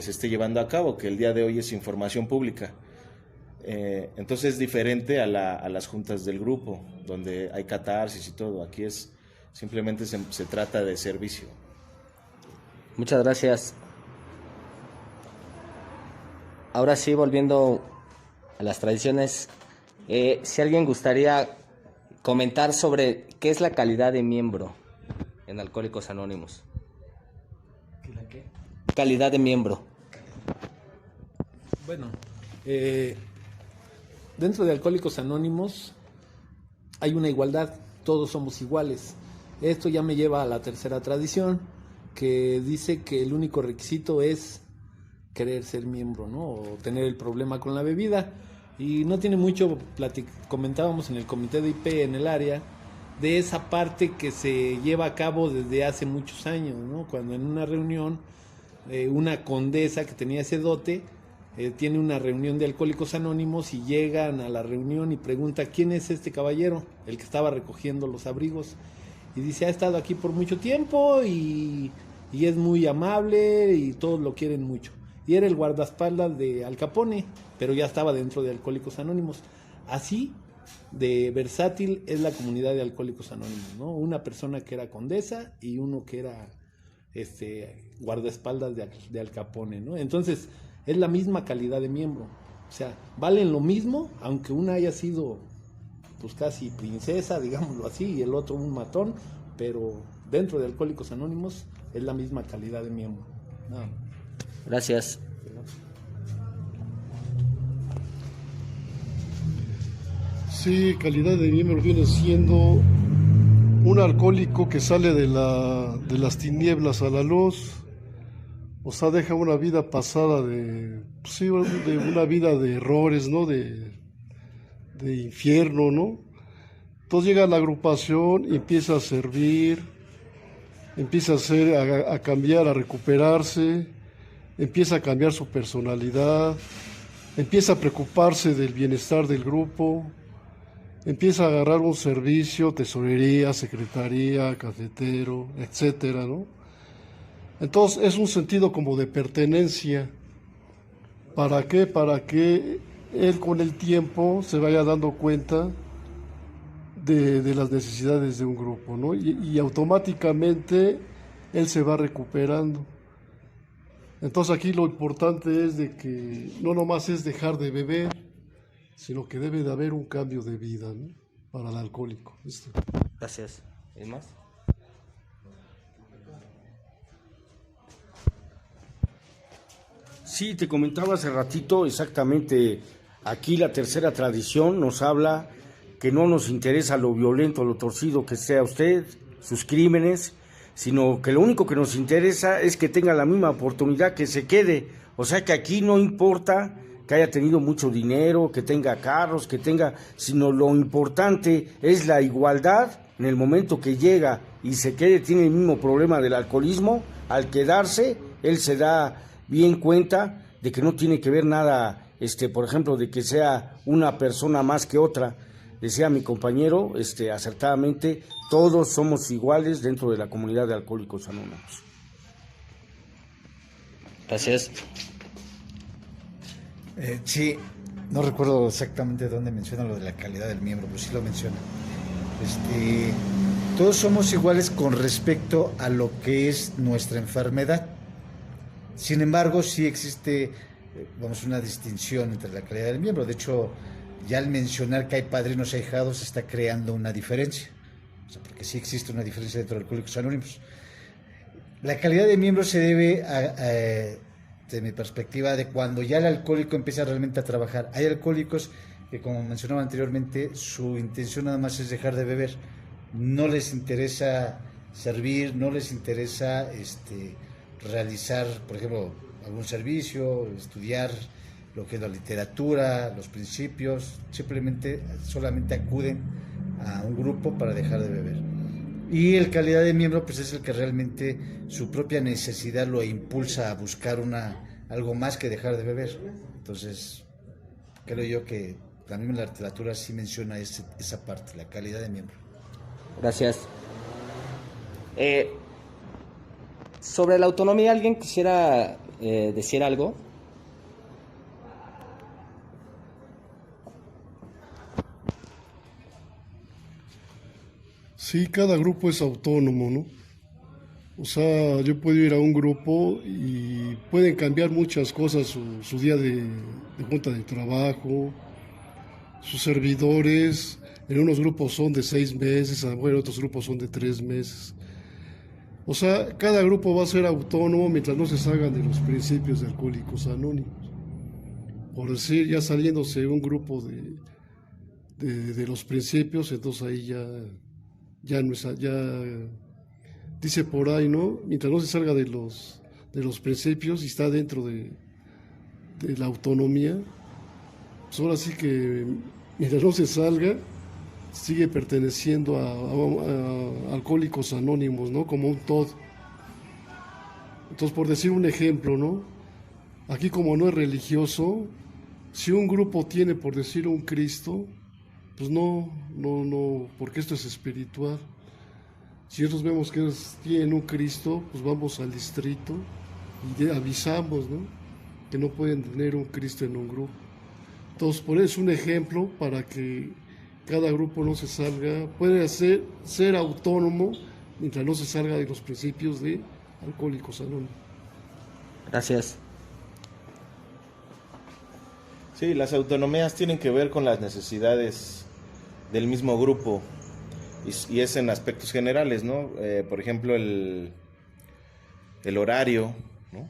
se esté llevando a cabo, que el día de hoy es información pública. Entonces es diferente a las juntas del grupo, donde hay catarsis y todo. Aquí simplemente se trata de servicio. Muchas gracias. Ahora sí, volviendo a las tradiciones, si alguien gustaría comentar sobre qué es la calidad de miembro en Alcohólicos Anónimos. ¿La qué? Calidad de miembro. Bueno, dentro de Alcohólicos Anónimos hay una igualdad, todos somos iguales. Esto ya me lleva a la tercera tradición, que dice que el único requisito es querer ser miembro, ¿no? O tener el problema con la bebida. Y no tiene mucho, comentábamos en el comité de IP en el área, de esa parte que se lleva a cabo desde hace muchos años, ¿no? Cuando en una reunión, una condesa que tenía ese dote, tiene una reunión de Alcohólicos Anónimos y llegan a la reunión y pregunta, ¿quién es este caballero? El que estaba recogiendo los abrigos. Y dice, ha estado aquí por mucho tiempo y es muy amable y todos lo quieren mucho. Y era el guardaespaldas de Al Capone, pero ya estaba dentro de Alcohólicos Anónimos. Así de versátil es la comunidad de Alcohólicos Anónimos, ¿no? Una persona que era condesa y uno que era guardaespaldas de Al Capone, ¿no? Entonces, es la misma calidad de miembro. O sea, valen lo mismo, aunque una haya sido pues casi princesa, digámoslo así, y el otro un matón, pero dentro de Alcohólicos Anónimos es la misma calidad de miembro. No. Gracias. sí, calidad de miembro viene siendo un alcohólico que sale de las tinieblas a la luz, o sea, deja una vida pasada de una vida de errores, ¿no? De infierno, ¿no? Entonces llega a la agrupación y empieza a servir, empieza a cambiar, a recuperarse, empieza a cambiar su personalidad, empieza a preocuparse del bienestar del grupo, empieza a agarrar un servicio, tesorería, secretaría, cafetero, etcétera, ¿no? Entonces es un sentido como de pertenencia. ¿Para qué? Para que él con el tiempo se vaya dando cuenta de las necesidades de un grupo, ¿no? Y automáticamente él se va recuperando. Entonces aquí lo importante es de que no nomás es dejar de beber, sino que debe de haber un cambio de vida, ¿no? Para el alcohólico. Gracias. ¿Y más? Sí, te comentaba hace ratito, exactamente, aquí la tercera tradición nos habla que no nos interesa lo violento, lo torcido que sea usted, sus crímenes, sino que lo único que nos interesa es que tenga la misma oportunidad, que se quede. O sea que aquí no importa que haya tenido mucho dinero, que tenga carros, que tenga, sino lo importante es la igualdad. En el momento que llega y se quede, tiene el mismo problema del alcoholismo, al quedarse, él se da bien cuenta de que no tiene que ver nada, por ejemplo, de que sea una persona más que otra. Decía mi compañero, acertadamente, todos somos iguales dentro de la comunidad de Alcohólicos Anónimos. Gracias. Sí, no recuerdo exactamente dónde menciona lo de la calidad del miembro, pero sí lo menciona. Todos somos iguales con respecto a lo que es nuestra enfermedad. Sin embargo, sí existe, una distinción entre la calidad del miembro. De hecho, ya al mencionar que hay padrinos y ahijados, se está creando una diferencia. O sea, porque sí existe una diferencia dentro de Alcohólicos Anónimos. La calidad de miembro se debe de mi perspectiva, de cuando ya el alcohólico empieza realmente a trabajar. Hay alcohólicos que, como mencionaba anteriormente, su intención nada más es dejar de beber. No les interesa servir, no les interesa realizar, por ejemplo, algún servicio, estudiar lo que es la literatura, los principios, solamente acuden a un grupo para dejar de beber. Y el calidad de miembro pues es el que realmente su propia necesidad lo impulsa a buscar algo más que dejar de beber. Entonces, creo yo que también la literatura sí menciona esa parte, la calidad de miembro. Gracias. Sobre la autonomía, ¿alguien quisiera decir algo? Sí, cada grupo es autónomo, ¿no? O sea, yo puedo ir a un grupo y pueden cambiar muchas cosas, su día de junta de trabajo, sus servidores. En unos grupos son de 6 meses, en otros grupos son de 3 meses. O sea, cada grupo va a ser autónomo mientras no se salgan de los principios de Alcohólicos Anónimos. Por decir, ya saliéndose un grupo de los principios, entonces ahí ya no es, ya dice por ahí, ¿no? Mientras no se salga de los principios y está dentro de la autonomía, pues ahora sí que mientras no se salga, sigue perteneciendo a Alcohólicos Anónimos, ¿no? Como un todo. Entonces, por decir un ejemplo, ¿no? Aquí, como no es religioso, si un grupo tiene, por decir, un Cristo, pues no, porque esto es espiritual. Si nosotros vemos que tienen un Cristo, pues vamos al distrito y avisamos, ¿no? Que no pueden tener un Cristo en un grupo. Entonces, por eso es un ejemplo para que cada grupo no se salga, puede ser autónomo mientras no se salga de los principios de Alcohólicos Anónimos. Gracias. Sí, las autonomías tienen que ver con las necesidades del mismo grupo y es en aspectos generales, ¿no? Por ejemplo, el horario, ¿no?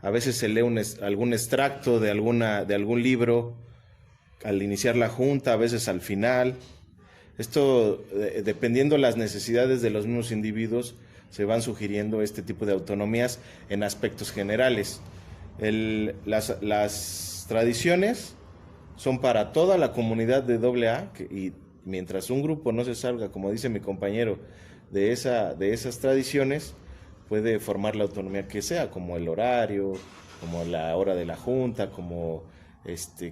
A veces se lee algún extracto de algún libro al iniciar la junta, a veces al final. Esto, dependiendo de las necesidades de los mismos individuos, se van sugiriendo este tipo de autonomías en aspectos generales. Las tradiciones son para toda la comunidad de AA y mientras un grupo no se salga, como dice mi compañero, de esas tradiciones, puede formar la autonomía que sea, como el horario, como la hora de la junta, como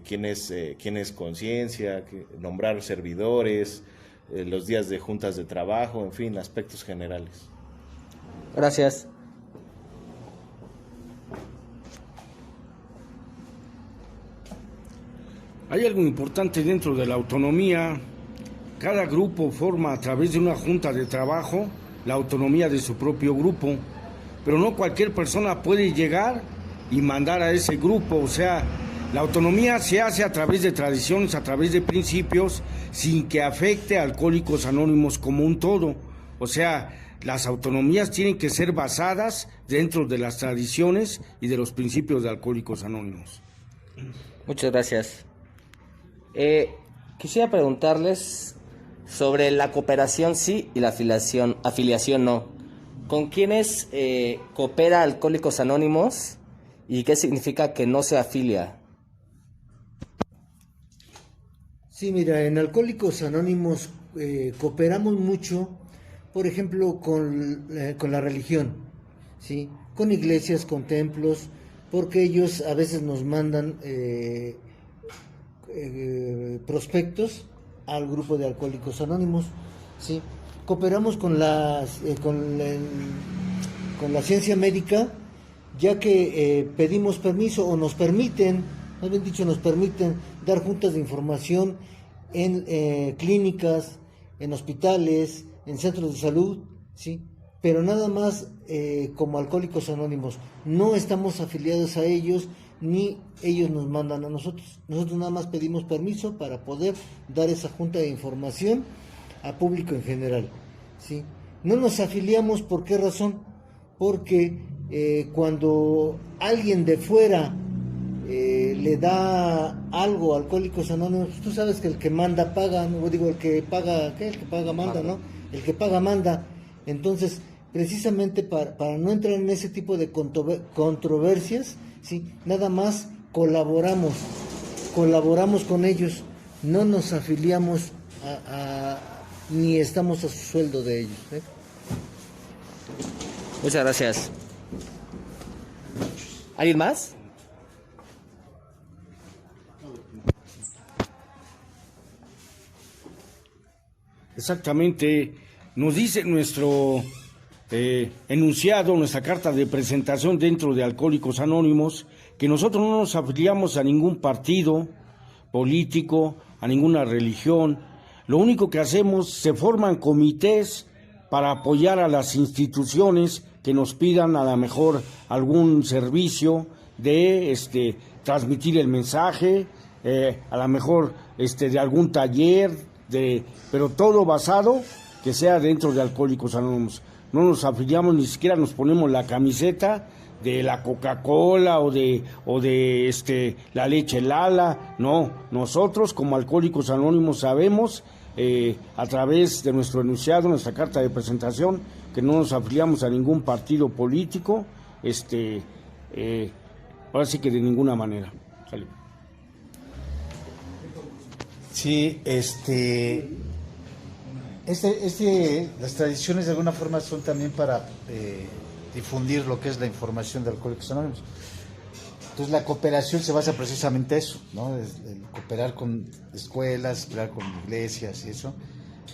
quién es conciencia, nombrar servidores, los días de juntas de trabajo, en fin, aspectos generales. Gracias. Hay algo importante dentro de la autonomía. Cada grupo forma a través de una junta de trabajo la autonomía de su propio grupo, pero no cualquier persona puede llegar y mandar a ese grupo. O sea, la autonomía se hace a través de tradiciones, a través de principios, sin que afecte a Alcohólicos Anónimos como un todo. O sea, las autonomías tienen que ser basadas dentro de las tradiciones y de los principios de Alcohólicos Anónimos. Muchas gracias. Quisiera preguntarles sobre la cooperación sí y la afiliación no. ¿Con quiénes coopera Alcohólicos Anónimos y qué significa que no se afilia? Sí, mira, en Alcohólicos Anónimos cooperamos mucho, por ejemplo, con la religión, ¿sí? Con iglesias, con templos, porque ellos a veces nos mandan prospectos al grupo de Alcohólicos Anónimos, ¿sí? Cooperamos con la ciencia médica, ya que pedimos permiso o nos permiten, más bien dicho, nos permiten dar juntas de información en clínicas, en hospitales, en centros de salud, ¿sí? Pero nada más como Alcohólicos Anónimos. No estamos afiliados a ellos, ni ellos nos mandan a nosotros. Nosotros nada más pedimos permiso para poder dar esa junta de información a público en general, ¿sí? No nos afiliamos, ¿por qué razón? Porque cuando alguien de fuera le da algo a Alcohólicos Anónimos, tú sabes que el que manda paga, ¿no? Digo, el que paga, ¿qué? El que paga manda, ¿no? El que paga manda. Entonces, precisamente para no entrar en ese tipo de controversias, ¿sí? Nada más colaboramos con ellos, no nos afiliamos ni estamos a su sueldo de ellos, ¿eh? Muchas gracias. ¿Alguien más? Exactamente, nos dice nuestro enunciado, nuestra carta de presentación dentro de Alcohólicos Anónimos, que nosotros no nos afiliamos a ningún partido político, a ninguna religión. Lo único que hacemos, se forman comités para apoyar a las instituciones que nos pidan a lo mejor algún servicio de transmitir el mensaje, a lo mejor de algún taller, pero todo basado que sea dentro de Alcohólicos Anónimos. No nos afiliamos, ni siquiera nos ponemos la camiseta de la Coca-Cola o de la leche Lala. No, nosotros como Alcohólicos Anónimos sabemos a través de nuestro enunciado, nuestra carta de presentación, que no nos afiliamos a ningún partido político, ahora sí que de ninguna manera. Salud. Sí, las tradiciones de alguna forma son también para difundir lo que es la información de Alcohólicos Anónimos. Entonces la cooperación se basa precisamente en eso, ¿no? El cooperar con escuelas, cooperar con iglesias y eso,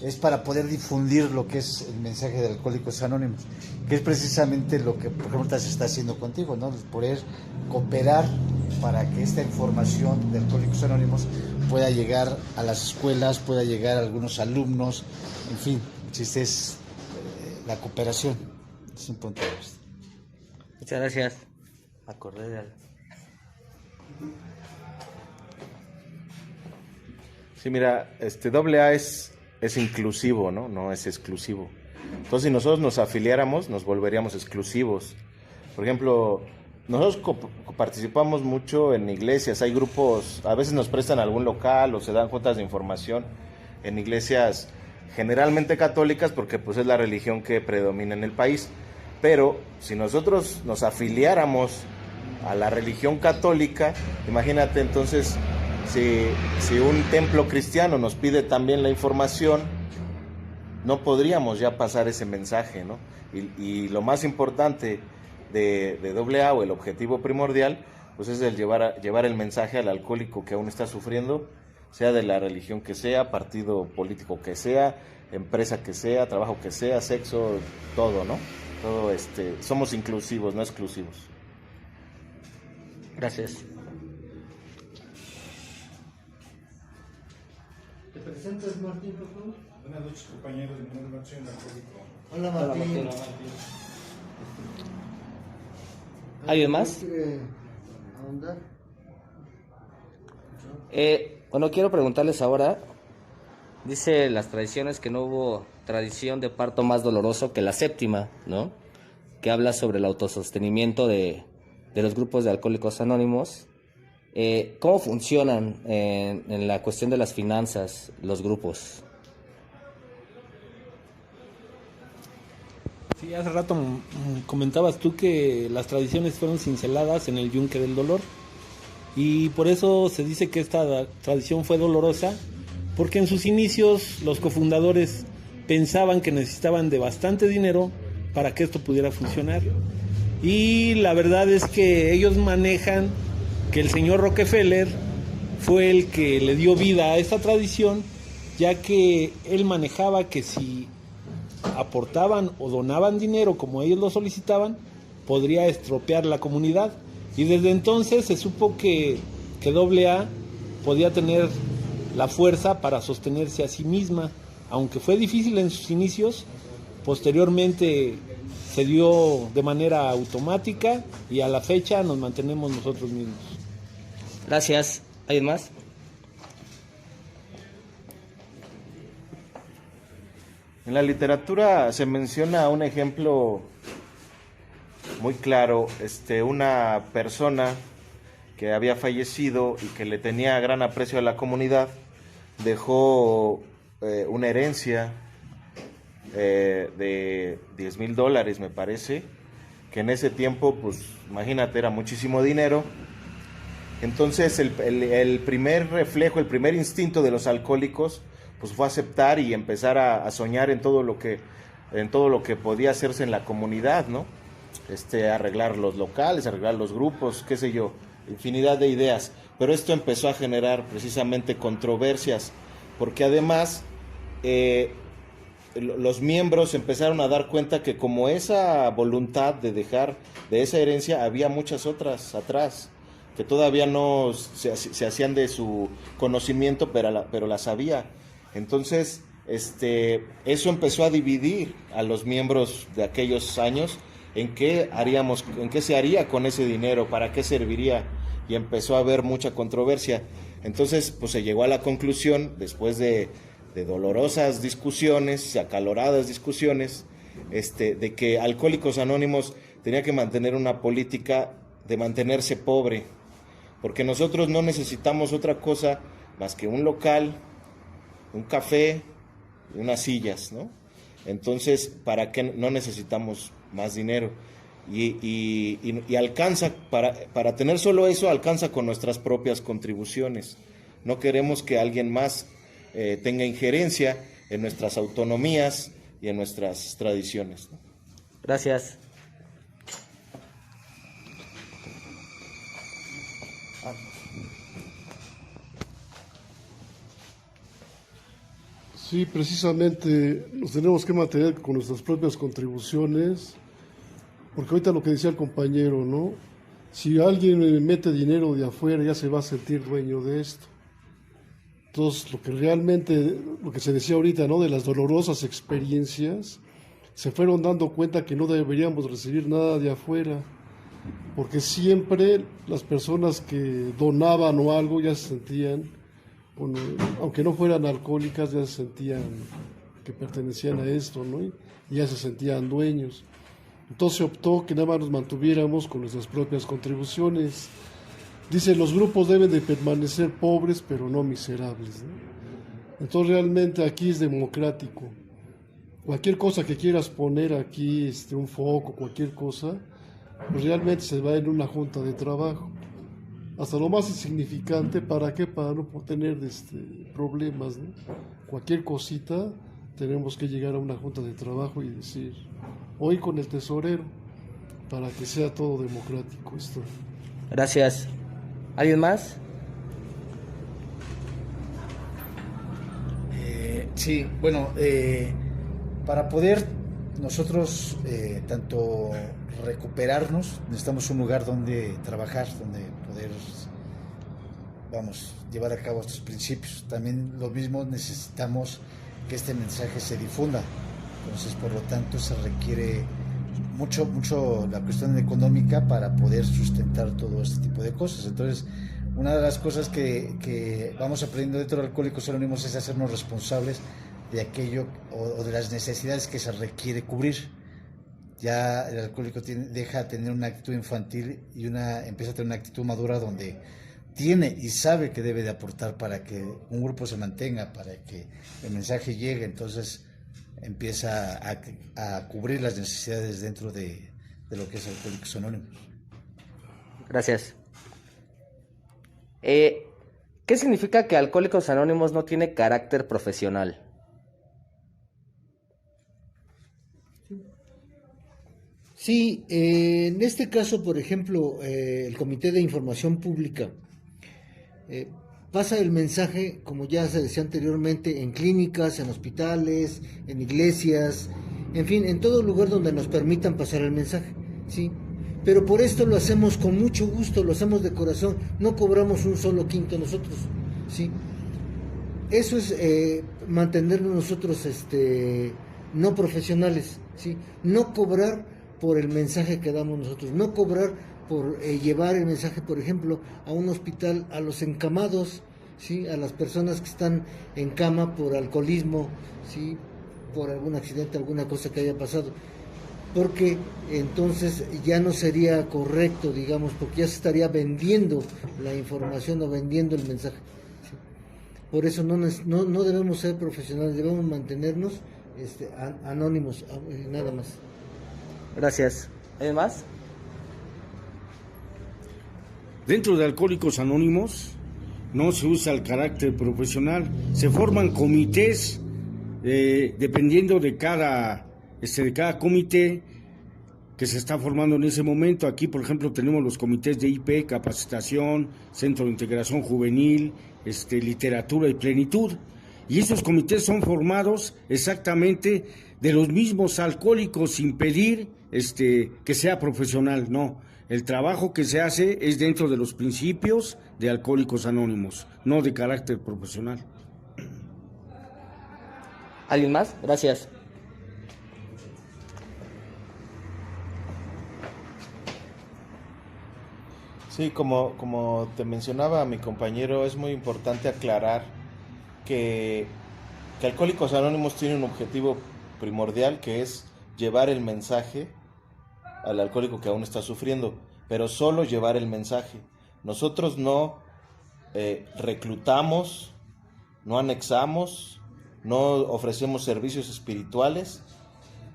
es para poder difundir lo que es el mensaje de Alcohólicos Anónimos, que es precisamente lo que, por ejemplo, se está haciendo contigo, ¿no? Poder cooperar para que esta información de Alcohólicos Anónimos pueda llegar a las escuelas, pueda llegar a algunos alumnos, en fin, el chiste es la cooperación, es un punto de vista. Muchas gracias. Acordé de algo. Sí, mira, AA es inclusivo, ¿no? No es exclusivo. Entonces, si nosotros nos afiliáramos, nos volveríamos exclusivos. Por ejemplo, nosotros participamos mucho en iglesias, hay grupos, a veces nos prestan algún local o se dan juntas de información en iglesias generalmente católicas, porque pues es la religión que predomina en el país. Pero si nosotros nos afiliáramos a la religión católica, imagínate entonces si un templo cristiano nos pide también la información, no podríamos ya pasar ese mensaje, ¿no? Y lo más importante de AA, o el objetivo primordial, pues es el llevar el mensaje al alcohólico que aún está sufriendo, sea de la religión que sea, partido político que sea, empresa que sea, trabajo que sea, sexo, todo, ¿no? Todo somos inclusivos, no exclusivos. Gracias. presentas, Martín, por favor? Buenas noches, compañeros. Mi nombre es Martín Alcohólico. Hola, Martín. ¿Alguien más? ¿Quiere ahondar? Bueno, quiero preguntarles ahora, dice las tradiciones que no hubo tradición de parto más doloroso que la séptima, ¿no? Que habla sobre el autosostenimiento de los grupos de Alcohólicos Anónimos. ¿Cómo funcionan en la cuestión de las finanzas los grupos? Sí, hace rato comentabas tú que las tradiciones fueron cinceladas en el Yunque del Dolor, y por eso se dice que esta tradición fue dolorosa, porque en sus inicios los cofundadores pensaban que necesitaban de bastante dinero para que esto pudiera funcionar, y la verdad es que ellos manejan que el señor Rockefeller fue el que le dio vida a esta tradición, ya que él manejaba que si aportaban o donaban dinero como ellos lo solicitaban, podría estropear la comunidad, y desde entonces se supo que AA podía tener la fuerza para sostenerse a sí misma, aunque fue difícil en sus inicios. Posteriormente se dio de manera automática y a la fecha nos mantenemos nosotros mismos. Gracias. ¿Alguien más? En la literatura se menciona un ejemplo muy claro, una persona que había fallecido y que le tenía gran aprecio a la comunidad, dejó una herencia de $10,000, me parece, que en ese tiempo, pues imagínate, era muchísimo dinero. Entonces el primer reflejo, el primer instinto de los alcohólicos, pues fue aceptar y empezar a soñar en todo lo que podía hacerse en la comunidad, ¿no? Arreglar los locales, arreglar los grupos, qué sé yo, infinidad de ideas. Pero esto empezó a generar precisamente controversias, porque además los miembros empezaron a dar cuenta que como esa voluntad de dejar de esa herencia, había muchas otras atrás, que todavía no se hacían de su conocimiento, pero las había. Entonces, eso empezó a dividir a los miembros de aquellos años en qué se haría con ese dinero, para qué serviría, y empezó a haber mucha controversia. Entonces, pues se llegó a la conclusión, después de dolorosas discusiones, acaloradas discusiones, de que Alcohólicos Anónimos tenía que mantener una política de mantenerse pobre, porque nosotros no necesitamos otra cosa más que un local, un café y unas sillas, ¿no? Entonces, ¿para qué no necesitamos más dinero? Y alcanza, para tener solo eso, alcanza con nuestras propias contribuciones. No queremos que alguien más tenga injerencia en nuestras autonomías y en nuestras tradiciones, ¿no? Gracias. Sí, precisamente nos tenemos que mantener con nuestras propias contribuciones, porque ahorita lo que decía el compañero, ¿no? Si alguien mete dinero de afuera, ya se va a sentir dueño de esto. Entonces, lo que se decía ahorita, ¿no? De las dolorosas experiencias, se fueron dando cuenta que no deberíamos recibir nada de afuera, porque siempre las personas que donaban o algo ya se sentían, bueno, aunque no fueran alcohólicas, ya se sentían que pertenecían a esto, ¿no? Y ya se sentían dueños. Entonces se optó que nada más nos mantuviéramos con nuestras propias contribuciones. Dice, los grupos deben de permanecer pobres, pero no miserables, ¿no? Entonces realmente aquí es democrático. Cualquier cosa que quieras poner aquí, un foco, cualquier cosa, pues realmente se va en una junta de trabajo. Hasta lo más insignificante, ¿para qué? Para no tener problemas, ¿no? Cualquier cosita tenemos que llegar a una junta de trabajo y decir, hoy con el tesorero, para que sea todo democrático esto. Gracias. ¿Alguien más? Sí, bueno, para poder nosotros tanto recuperarnos, necesitamos un lugar donde trabajar, donde poder llevar a cabo estos principios. También lo mismo necesitamos que este mensaje se difunda. Entonces, por lo tanto, se requiere mucho la cuestión económica para poder sustentar todo este tipo de cosas. Entonces, una de las cosas que vamos aprendiendo dentro de Alcohólicos Anónimos es hacernos responsables de aquello o de las necesidades que se requiere cubrir. Ya el alcohólico deja de tener una actitud infantil y empieza a tener una actitud madura donde tiene y sabe que debe de aportar para que un grupo se mantenga, para que el mensaje llegue. Entonces empieza a cubrir las necesidades dentro de lo que es Alcohólicos Anónimos. Gracias. ¿Qué significa que Alcohólicos Anónimos no tiene carácter profesional? Sí, en este caso, por ejemplo, el Comité de Información Pública pasa el mensaje, como ya se decía anteriormente, en clínicas, en hospitales, en iglesias, en fin, en todo lugar donde nos permitan pasar el mensaje, ¿sí? Pero por esto lo hacemos con mucho gusto, lo hacemos de corazón, no cobramos un solo quinto nosotros, ¿sí? Eso es mantenernos nosotros no profesionales, ¿sí? No cobrar por el mensaje que damos nosotros, no cobrar por llevar el mensaje, por ejemplo, a un hospital, a los encamados, ¿sí? A las personas que están en cama por alcoholismo, ¿sí? Por algún accidente, alguna cosa que haya pasado, porque entonces ya no sería correcto, digamos, porque ya se estaría vendiendo la información o vendiendo el mensaje, ¿sí? Por eso no debemos ser profesionales, debemos mantenernos anónimos, nada más. Gracias. ¿Hay más? Dentro de Alcohólicos Anónimos no se usa el carácter profesional, se forman comités dependiendo de cada comité que se está formando en ese momento. Aquí, por ejemplo, tenemos los comités de IP, capacitación, Centro de Integración Juvenil, literatura y plenitud. Y esos comités son formados exactamente de los mismos alcohólicos, sin pedir que sea profesional, no. El trabajo que se hace es dentro de los principios de Alcohólicos Anónimos, no de carácter profesional. ¿Alguien más? Gracias. Sí, como te mencionaba mi compañero, es muy importante aclarar que Alcohólicos Anónimos tiene un objetivo primordial, que es llevar el mensaje al alcohólico que aún está sufriendo, pero solo llevar el mensaje. Nosotros no reclutamos, no anexamos, no ofrecemos servicios espirituales,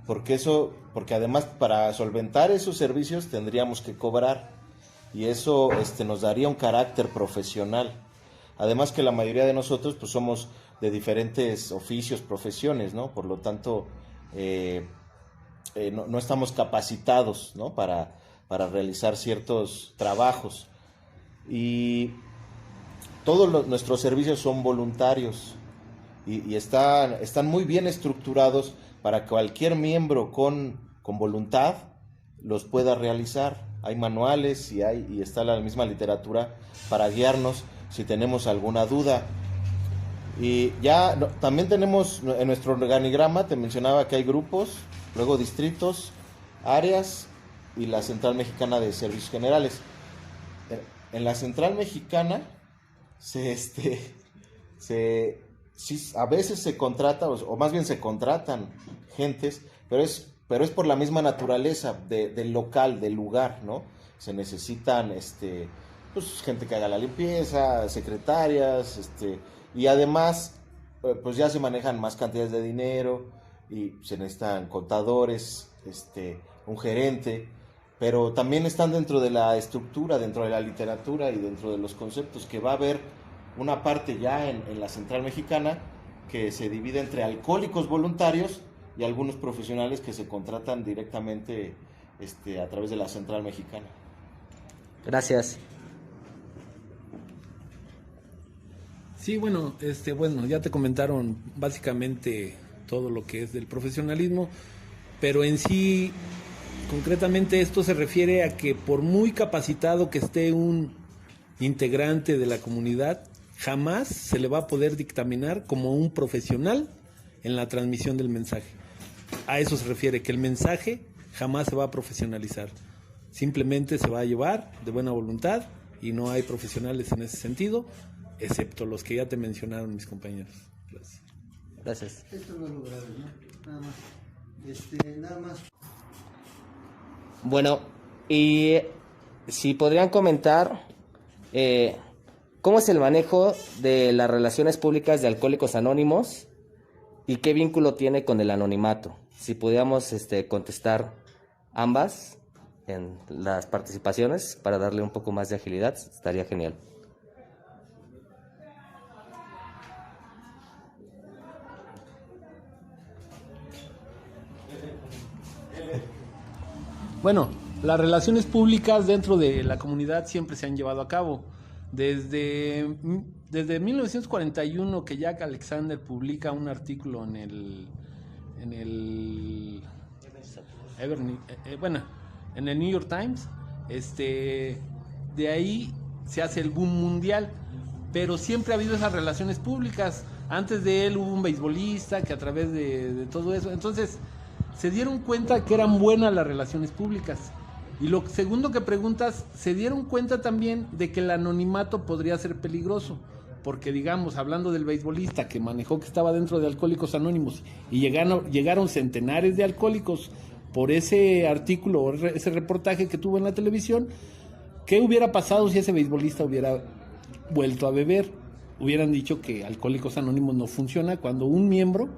porque además para solventar esos servicios tendríamos que cobrar, y eso nos daría un carácter profesional. Además que la mayoría de nosotros pues somos de diferentes oficios, profesiones, ¿no? Por lo tanto, no estamos capacitados, ¿no? para realizar ciertos trabajos. Y todos nuestros servicios son voluntarios y están muy bien estructurados para que cualquier miembro con voluntad los pueda realizar. Hay manuales y está la misma literatura para guiarnos si tenemos alguna duda. Y ya también tenemos en nuestro organigrama, te mencionaba que hay grupos, luego distritos, áreas y la Central Mexicana de Servicios Generales. En la Central Mexicana a veces se contrata, o más bien se contratan gentes, pero es por la misma naturaleza del local, del lugar, ¿no? Se necesitan pues gente que haga la limpieza, secretarias, y además pues ya se manejan más cantidades de dinero y se necesitan contadores, un gerente, pero también están dentro de la estructura, dentro de la literatura y dentro de los conceptos, que va a haber una parte ya en la Central Mexicana que se divide entre alcohólicos voluntarios y algunos profesionales que se contratan directamente a través de la Central Mexicana. Gracias. Sí, bueno, ya te comentaron básicamente todo lo que es del profesionalismo, pero en sí, concretamente esto se refiere a que por muy capacitado que esté un integrante de la comunidad, jamás se le va a poder dictaminar como un profesional en la transmisión del mensaje. A eso se refiere, que el mensaje jamás se va a profesionalizar. Simplemente se va a llevar de buena voluntad y no hay profesionales en ese sentido, excepto los que ya te mencionaron mis compañeros. Gracias. Gracias. Esto no es lo grave, ¿no? Nada más. Nada más. Bueno, y si podrían comentar cómo es el manejo de las relaciones públicas de Alcohólicos Anónimos y qué vínculo tiene con el anonimato. Si pudiéramos contestar ambas en las participaciones para darle un poco más de agilidad, estaría genial. Bueno, las relaciones públicas dentro de la comunidad siempre se han llevado a cabo. Desde 1941 que Jack Alexander publica un artículo en el New York Times, de ahí se hace el boom mundial, pero siempre ha habido esas relaciones públicas. Antes de él hubo un beisbolista que a través de todo eso, entonces se dieron cuenta que eran buenas las relaciones públicas. Y lo segundo que preguntas, se dieron cuenta también de que el anonimato podría ser peligroso, porque digamos, hablando del beisbolista que manejó que estaba dentro de Alcohólicos Anónimos y llegaron centenares de alcohólicos por ese artículo o ese reportaje que tuvo en la televisión, ¿qué hubiera pasado si ese beisbolista hubiera vuelto a beber? Hubieran dicho que Alcohólicos Anónimos no funciona cuando un miembro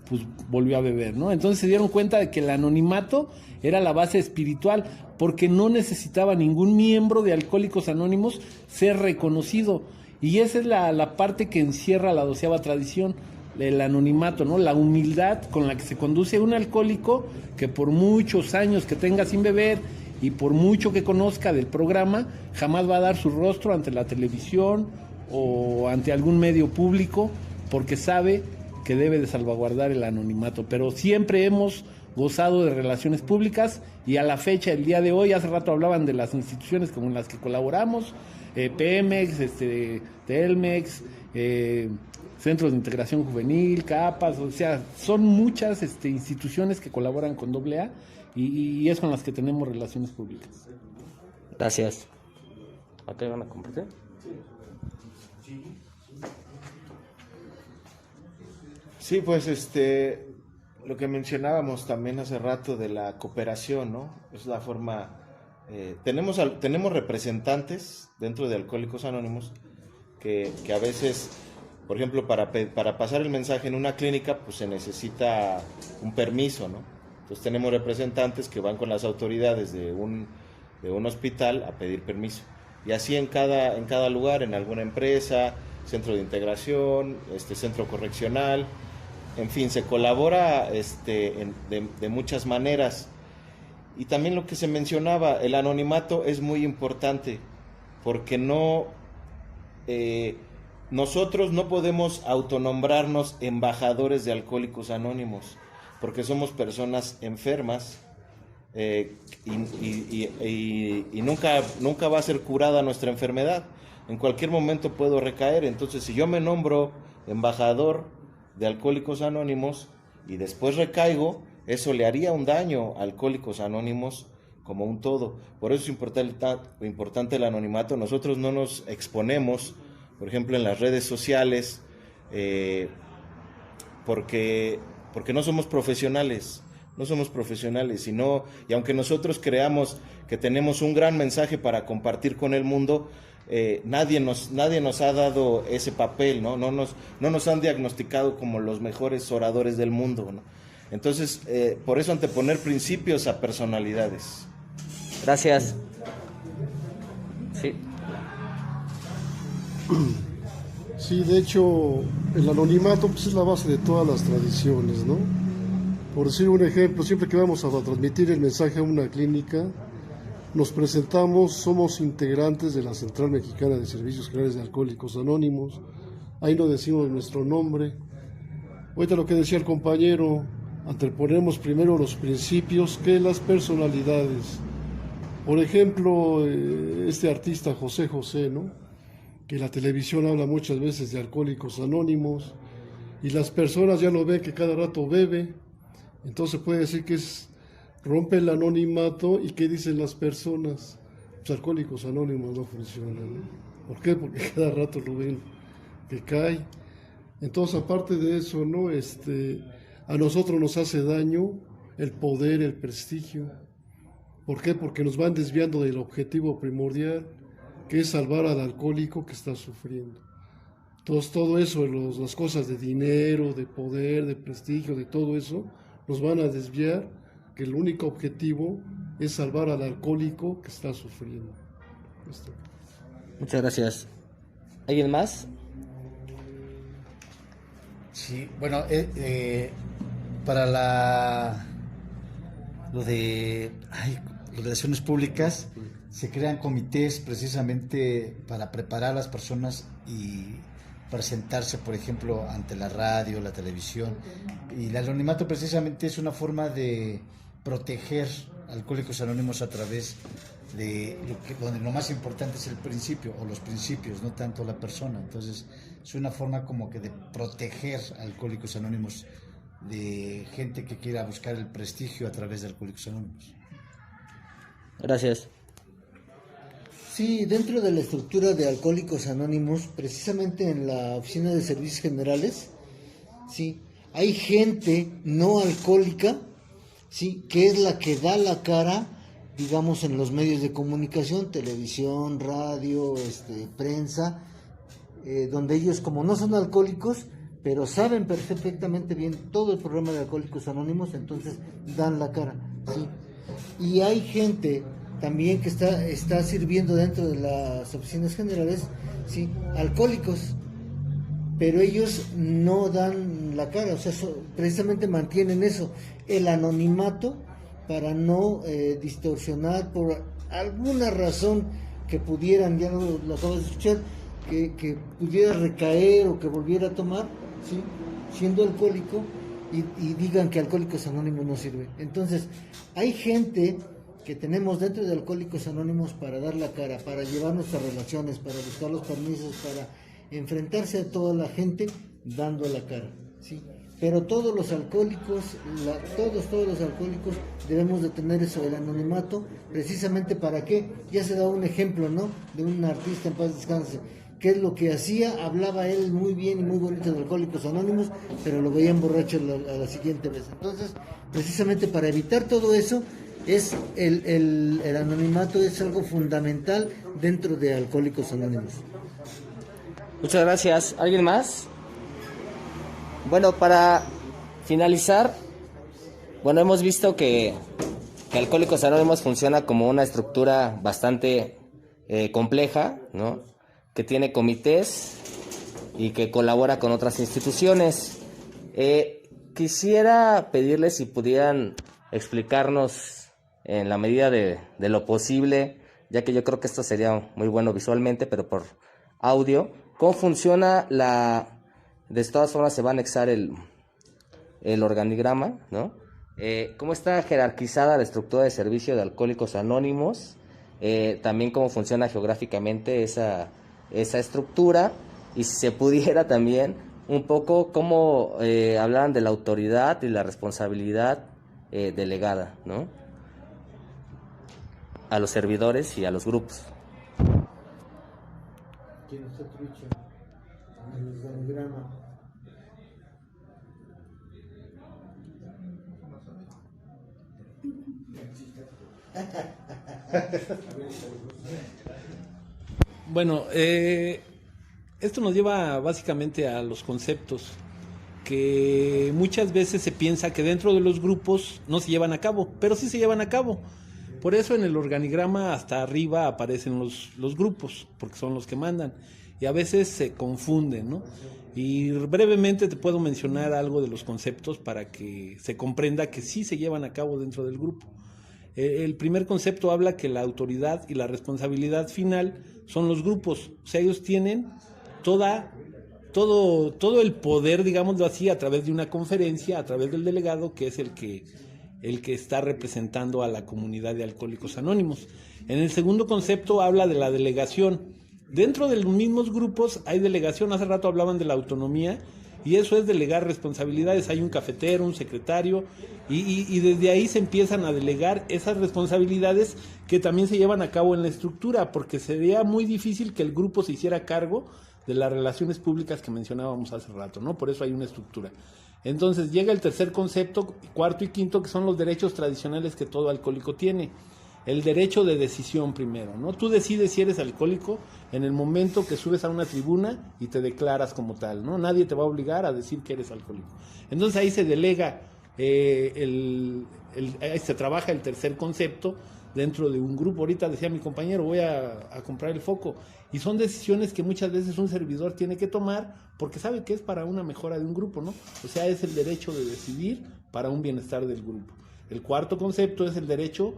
pues volvió a beber, ¿no? Entonces se dieron cuenta de que el anonimato era la base espiritual, porque no necesitaba ningún miembro de Alcohólicos Anónimos ser reconocido. Y esa es la parte que encierra la 12ª tradición, el anonimato, ¿no? La humildad con la que se conduce un alcohólico que por muchos años que tenga sin beber y por mucho que conozca del programa, jamás va a dar su rostro ante la televisión o ante algún medio público, porque sabe que debe de salvaguardar el anonimato. Pero siempre hemos gozado de relaciones públicas y a la fecha, el día de hoy, hace rato hablaban de las instituciones como en las que colaboramos, Pemex, Telmex, Centros de Integración Juvenil, CAPAS, o sea, son muchas instituciones que colaboran con AA y es con las que tenemos relaciones públicas. Gracias. ¿Ok, van a compartir? Sí, pues lo que mencionábamos también hace rato de la cooperación, ¿no? Es la forma, tenemos representantes dentro de Alcohólicos Anónimos que a veces, por ejemplo, para pasar el mensaje en una clínica, pues se necesita un permiso, ¿no? Entonces tenemos representantes que van con las autoridades de un hospital a pedir permiso. Y así en cada lugar, en alguna empresa, centro de integración, centro correccional, en fin, se colabora de muchas maneras. Y también lo que se mencionaba, el anonimato es muy importante, porque nosotros no podemos autonombrarnos embajadores de Alcohólicos Anónimos, porque somos personas enfermas y nunca va a ser curada nuestra enfermedad. En cualquier momento puedo recaer. Entonces, si yo me nombro embajador de Alcohólicos Anónimos y después recaigo, eso le haría un daño a Alcohólicos Anónimos como un todo. Por eso es importante el anonimato. Nosotros no nos exponemos, por ejemplo, en las redes sociales, porque no somos profesionales. No somos profesionales, y aunque nosotros creamos que tenemos un gran mensaje para compartir con el mundo, nadie nos ha dado ese papel, ¿no? No nos han diagnosticado como los mejores oradores del mundo, ¿no? Entonces, por eso anteponer principios a personalidades. Gracias. Sí. Sí, de hecho, el anonimato pues, es la base de todas las tradiciones, ¿no? Por decir un ejemplo, siempre que vamos a transmitir el mensaje a una clínica, nos presentamos, somos integrantes de la Central Mexicana de Servicios Generales de Alcohólicos Anónimos, ahí no decimos nuestro nombre. Ahorita lo que decía el compañero, anteponemos primero los principios que las personalidades. Por ejemplo, este artista José José, ¿no? Que la televisión habla muchas veces de Alcohólicos Anónimos y las personas ya lo ven que cada rato bebe, entonces puede decir que rompe el anonimato. ¿Y qué dicen las personas? Los Alcohólicos Anónimos no funcionan, ¿no? ¿Por qué? Porque cada rato lo ven que cae. Entonces, aparte de eso, ¿no? A nosotros nos hace daño el poder, el prestigio. ¿Por qué? Porque nos van desviando del objetivo primordial, que es salvar al alcohólico que está sufriendo. Entonces, todo eso, las cosas de dinero, de poder, de prestigio, de todo eso, nos van a desviar, que el único objetivo es salvar al alcohólico que está sufriendo. Muchas gracias. ¿Alguien más? Sí, bueno, para lo de relaciones públicas, se crean comités precisamente para preparar a las personas y presentarse, por ejemplo, ante la radio, la televisión. Y el anonimato precisamente es una forma de proteger a Alcohólicos Anónimos a través de donde lo más importante es el principio o los principios, no tanto la persona. Entonces es una forma como que de proteger a Alcohólicos Anónimos de gente que quiera buscar el prestigio a través de Alcohólicos Anónimos. Gracias. Sí, dentro de la estructura de Alcohólicos Anónimos, precisamente en la Oficina de Servicios Generales, sí, hay gente no alcohólica, sí, que es la que da la cara, digamos, en los medios de comunicación, televisión, radio, prensa, donde ellos, como no son alcohólicos, pero saben perfectamente bien todo el programa de Alcohólicos Anónimos, entonces dan la cara, sí. Y hay gente también que está sirviendo dentro de las oficinas generales, sí, alcohólicos, pero ellos no dan la cara, o sea, precisamente mantienen eso, el anonimato, para no distorsionar por alguna razón que pudieran, ya lo acabas de escuchar, que pudiera recaer o que volviera a tomar, ¿sí? Siendo alcohólico, y digan que Alcohólicos Anónimos no sirve. Entonces, hay gente que tenemos dentro de Alcohólicos Anónimos para dar la cara, para llevar nuestras relaciones, para buscar los permisos, para enfrentarse a toda la gente dando la cara, ¿sí? Pero todos los alcohólicos, todos los alcohólicos debemos de tener eso, el anonimato, precisamente para qué. Ya se da un ejemplo, ¿no? De un artista, en paz descanse, qué es lo que hacía, hablaba él muy bien y muy bonito de Alcohólicos Anónimos, pero lo veían borracho a la siguiente vez. Entonces, precisamente para evitar todo eso, es el anonimato es algo fundamental dentro de Alcohólicos Anónimos. Muchas gracias. ¿Alguien más? Bueno, para finalizar, bueno, hemos visto que Alcohólicos Anónimos funciona como una estructura bastante compleja, ¿no? Que tiene comités y que colabora con otras instituciones. Quisiera pedirles si pudieran explicarnos en la medida de lo posible, ya que yo creo que esto sería muy bueno visualmente, pero por audio, cómo funciona de todas formas se va a anexar el organigrama, ¿no? Cómo está jerarquizada la estructura de servicio de Alcohólicos Anónimos, también cómo funciona geográficamente esa estructura, y si se pudiera también un poco cómo hablaran de la autoridad y la responsabilidad delegada, ¿no? A los servidores y a los grupos. ¿Quién está trucha? El organigrama. Bueno, esto nos lleva básicamente a los conceptos que muchas veces se piensa que dentro de los grupos no se llevan a cabo, pero sí se llevan a cabo. Por eso en el organigrama hasta arriba aparecen los grupos, porque son los que mandan, y a veces se confunden, ¿no? Y brevemente te puedo mencionar algo de los conceptos para que se comprenda que sí se llevan a cabo dentro del grupo. El primer concepto habla que la autoridad y la responsabilidad final son los grupos, o sea, ellos tienen todo el poder, digámoslo así, a través de una conferencia, a través del delegado, que es el que el que está representando a la comunidad de Alcohólicos Anónimos. En el segundo concepto habla de la delegación. Dentro de los mismos grupos hay delegación. Hace rato hablaban de la autonomía, y eso es delegar responsabilidades. Hay un cafetero, un secretario, y desde ahí se empiezan a delegar esas responsabilidades que también se llevan a cabo en la estructura, porque sería muy difícil que el grupo se hiciera cargo de las relaciones públicas que mencionábamos hace rato, ¿no? Por eso hay una estructura. Entonces llega el tercer concepto, cuarto y quinto, que son los derechos tradicionales que todo alcohólico tiene. El derecho de decisión primero, ¿no? Tú decides si eres alcohólico en el momento que subes a una tribuna y te declaras como tal, ¿no? Nadie te va a obligar a decir que eres alcohólico. Entonces ahí se delega, ahí se trabaja el tercer concepto dentro de un grupo. Ahorita decía mi compañero, voy a comprar el foco. Y son decisiones que muchas veces un servidor tiene que tomar porque sabe que es para una mejora de un grupo, ¿no? O sea, es el derecho de decidir para un bienestar del grupo. El cuarto concepto es el derecho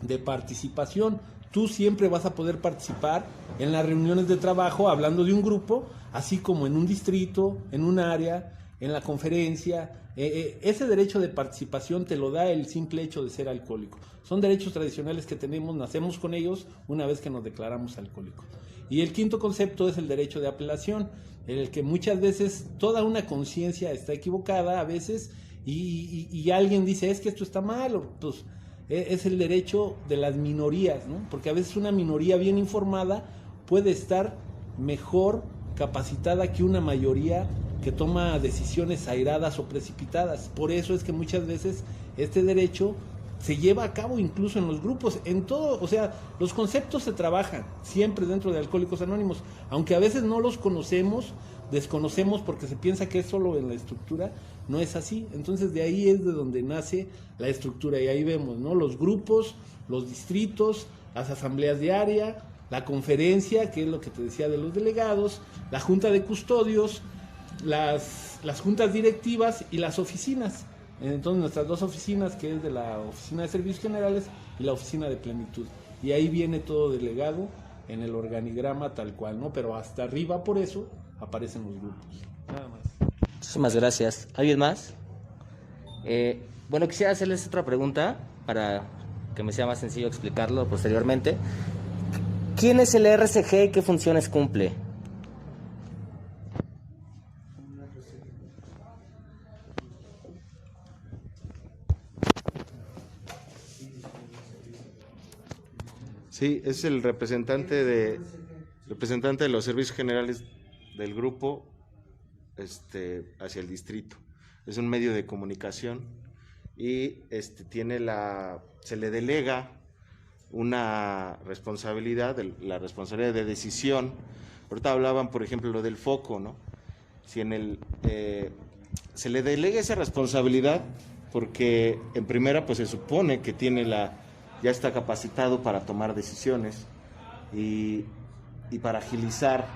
de participación. Tú siempre vas a poder participar en las reuniones de trabajo hablando de un grupo, así como en un distrito, en un área, en la conferencia. Ese derecho de participación te lo da el simple hecho de ser alcohólico. Son derechos tradicionales que tenemos, nacemos con ellos una vez que nos declaramos alcohólicos. Y el quinto concepto es el derecho de apelación, en el que muchas veces toda una conciencia está equivocada a veces, y alguien dice, es que esto está mal, pues es el derecho de las minorías, ¿no? Porque a veces una minoría bien informada puede estar mejor capacitada que una mayoría que toma decisiones airadas o precipitadas. Por eso es que muchas veces este derecho se lleva a cabo incluso en los grupos, en todo, o sea, los conceptos se trabajan siempre dentro de Alcohólicos Anónimos, aunque a veces no los conocemos, desconocemos porque se piensa que es solo en la estructura. No es así. Entonces de ahí es de donde nace la estructura, y ahí vemos, ¿no? Los grupos, los distritos, las asambleas de área, la conferencia, que es lo que te decía de los delegados, la junta de custodios, las juntas directivas y las oficinas. Entonces nuestras dos oficinas, que es de la Oficina de Servicios Generales y la Oficina de Plenitud. Y ahí viene todo delegado en el organigrama tal cual, ¿no? Pero hasta arriba, por eso, aparecen los grupos. Nada más. Muchísimas gracias. ¿Alguien más? Bueno, quisiera hacerles otra pregunta para que me sea más sencillo explicarlo posteriormente. ¿Quién es el RCG y qué funciones cumple? Sí, es el representante de los servicios generales del grupo hacia el distrito. Es un medio de comunicación y se le delega una responsabilidad, la responsabilidad de decisión. Ahorita hablaban, por ejemplo, lo del foco, ¿no? Si se le delega esa responsabilidad porque en primera pues se supone que ya está capacitado para tomar decisiones y para agilizar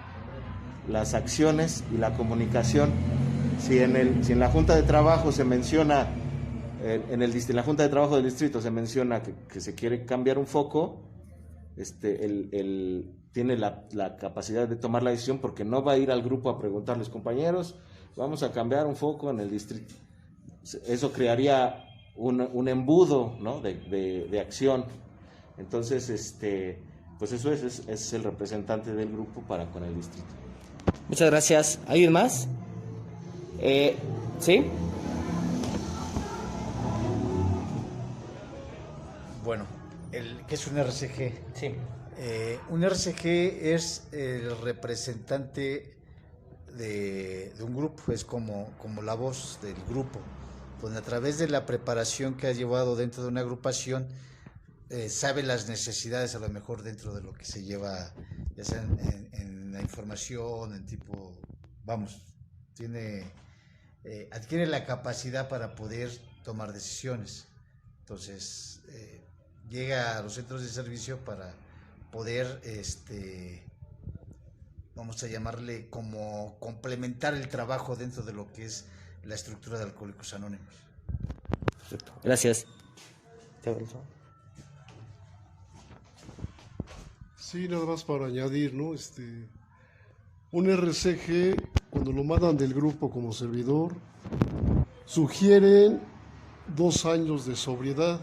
las acciones y la comunicación. Si en la Junta de Trabajo se menciona, en la Junta de Trabajo del Distrito se menciona que se quiere cambiar un foco, tiene la capacidad de tomar la decisión porque no va a ir al grupo a preguntarles, compañeros, vamos a cambiar un foco en el distrito. Eso crearía un embudo, ¿no? de acción. Entonces, pues eso es el representante del grupo para con el distrito. Muchas gracias. ¿Alguien más? ¿Sí? Bueno, ¿qué es un RCG? Sí. Un RCG es el representante de un grupo, es como la voz del grupo, donde a través de la preparación que ha llevado dentro de una agrupación, sabe las necesidades a lo mejor dentro de lo que se lleva, ya sea en la información, adquiere la capacidad para poder tomar decisiones. Entonces, llega a los centros de servicio para poder, vamos a llamarle como complementar el trabajo dentro de lo que es la estructura de Alcohólicos Anónimos. Perfecto. Gracias. Sí, nada más para añadir, ¿no? Un RCG, cuando lo mandan del grupo como servidor, sugieren 2 años de sobriedad.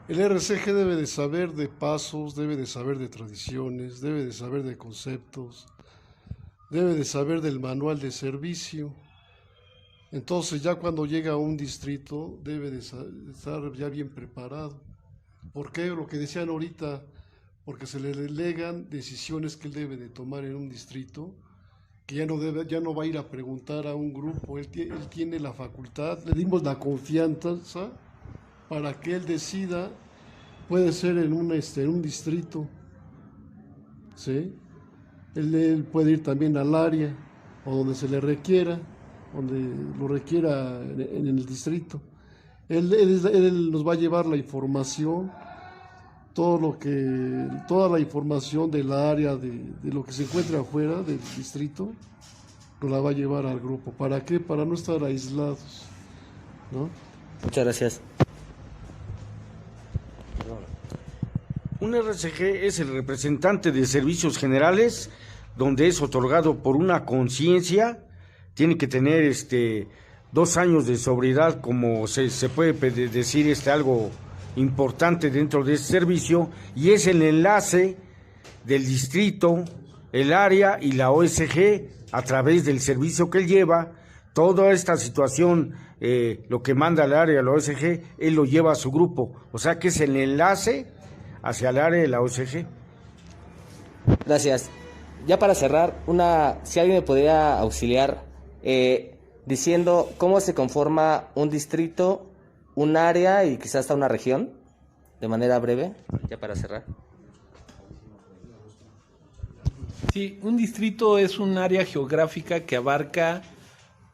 El RCG debe de saber de pasos, debe de saber de tradiciones, debe de saber de conceptos, debe de saber del manual de servicio. Entonces ya cuando llega a un distrito debe de estar ya bien preparado. ¿Por qué? Lo que decían ahorita, porque se le delegan decisiones que él debe de tomar en un distrito, que ya no va a ir a preguntar a un grupo, él tiene la facultad, le dimos la confianza para que él decida, puede ser en un distrito, ¿sí? Él puede ir también al área, o donde se le requiera, donde lo requiera en el distrito. Él nos va a llevar la información, toda la información del área, de lo que se encuentra afuera del distrito, nos la va a llevar al grupo. ¿Para qué? Para no estar aislados, ¿no? Muchas gracias. Un RCG es el representante de servicios generales, donde es otorgado por una conciencia, tiene que tener 2 años de sobriedad, como se puede decir, algo importante dentro de este servicio, y es el enlace del distrito, el área y la OSG a través del servicio que él lleva. Toda esta situación, lo que manda el área, la OSG, él lo lleva a su grupo, o sea que es el enlace hacia el área de la OSG. Gracias. Ya para cerrar, si alguien me podría auxiliar diciendo cómo se conforma un distrito, un área y quizás hasta una región, de manera breve, ya para cerrar. Sí, un distrito es un área geográfica que abarca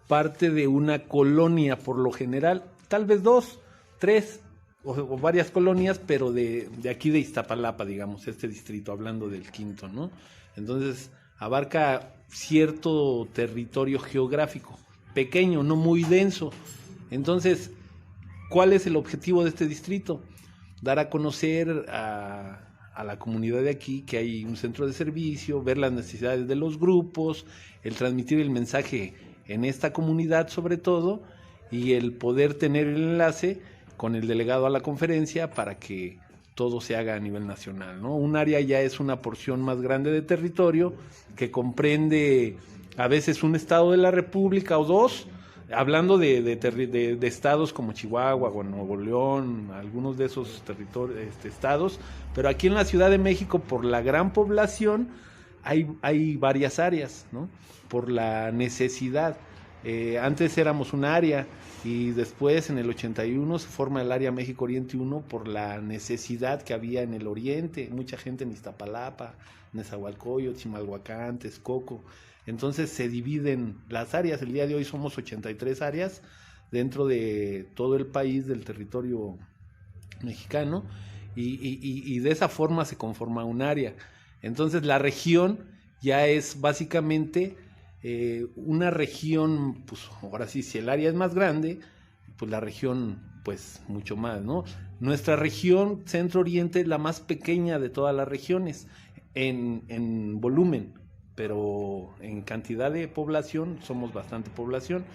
parte de una colonia, por lo general, tal vez 2, 3 o varias colonias, pero de aquí de Iztapalapa, digamos, este distrito, hablando del Quinto, ¿no? Entonces, abarca cierto territorio geográfico, pequeño, no muy denso. Entonces, ¿cuál es el objetivo de este distrito? Dar a conocer a la comunidad de aquí que hay un centro de servicio, ver las necesidades de los grupos, el transmitir el mensaje en esta comunidad sobre todo, y el poder tener el enlace con el delegado a la conferencia para que todo se haga a nivel nacional, ¿no? Un área ya es una porción más grande de territorio que comprende a veces un estado de la República o 2, hablando de estados como Chihuahua o Nuevo León, algunos de esos territorios, estados, pero aquí en la Ciudad de México, por la gran población, hay varias áreas, ¿no? Por la necesidad. Antes éramos un área y después en el 81 se forma el área México Oriente 1 por la necesidad que había en el oriente, mucha gente en Iztapalapa, Nezahualcóyotl, Chimalhuacán, Texcoco. Entonces se dividen las áreas. El día de hoy somos 83 áreas dentro de todo el país, del territorio mexicano, y de esa forma se conforma un área. Entonces la región ya es básicamente una región, pues ahora sí, si el área es más grande, pues la región pues mucho más, ¿no? Nuestra región Centro-Oriente es la más pequeña de todas las regiones en volumen, pero en cantidad de población somos bastante población.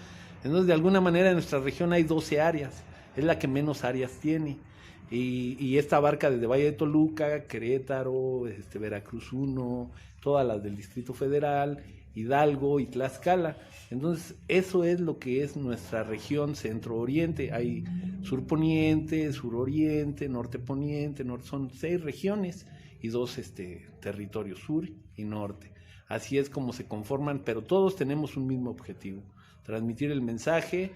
Entonces, de alguna manera en nuestra región hay 12 áreas, es la que menos áreas tiene, y esta abarca desde Valle de Toluca, Querétaro, Veracruz 1, todas las del Distrito Federal, Hidalgo y Tlaxcala. Entonces, eso es lo que es nuestra región Centro-Oriente. Hay Sur-Poniente, Sur-Oriente, Norte-Poniente, son 6 regiones y 2 territorios, sur y norte. Así es como se conforman, pero todos tenemos un mismo objetivo: transmitir el mensaje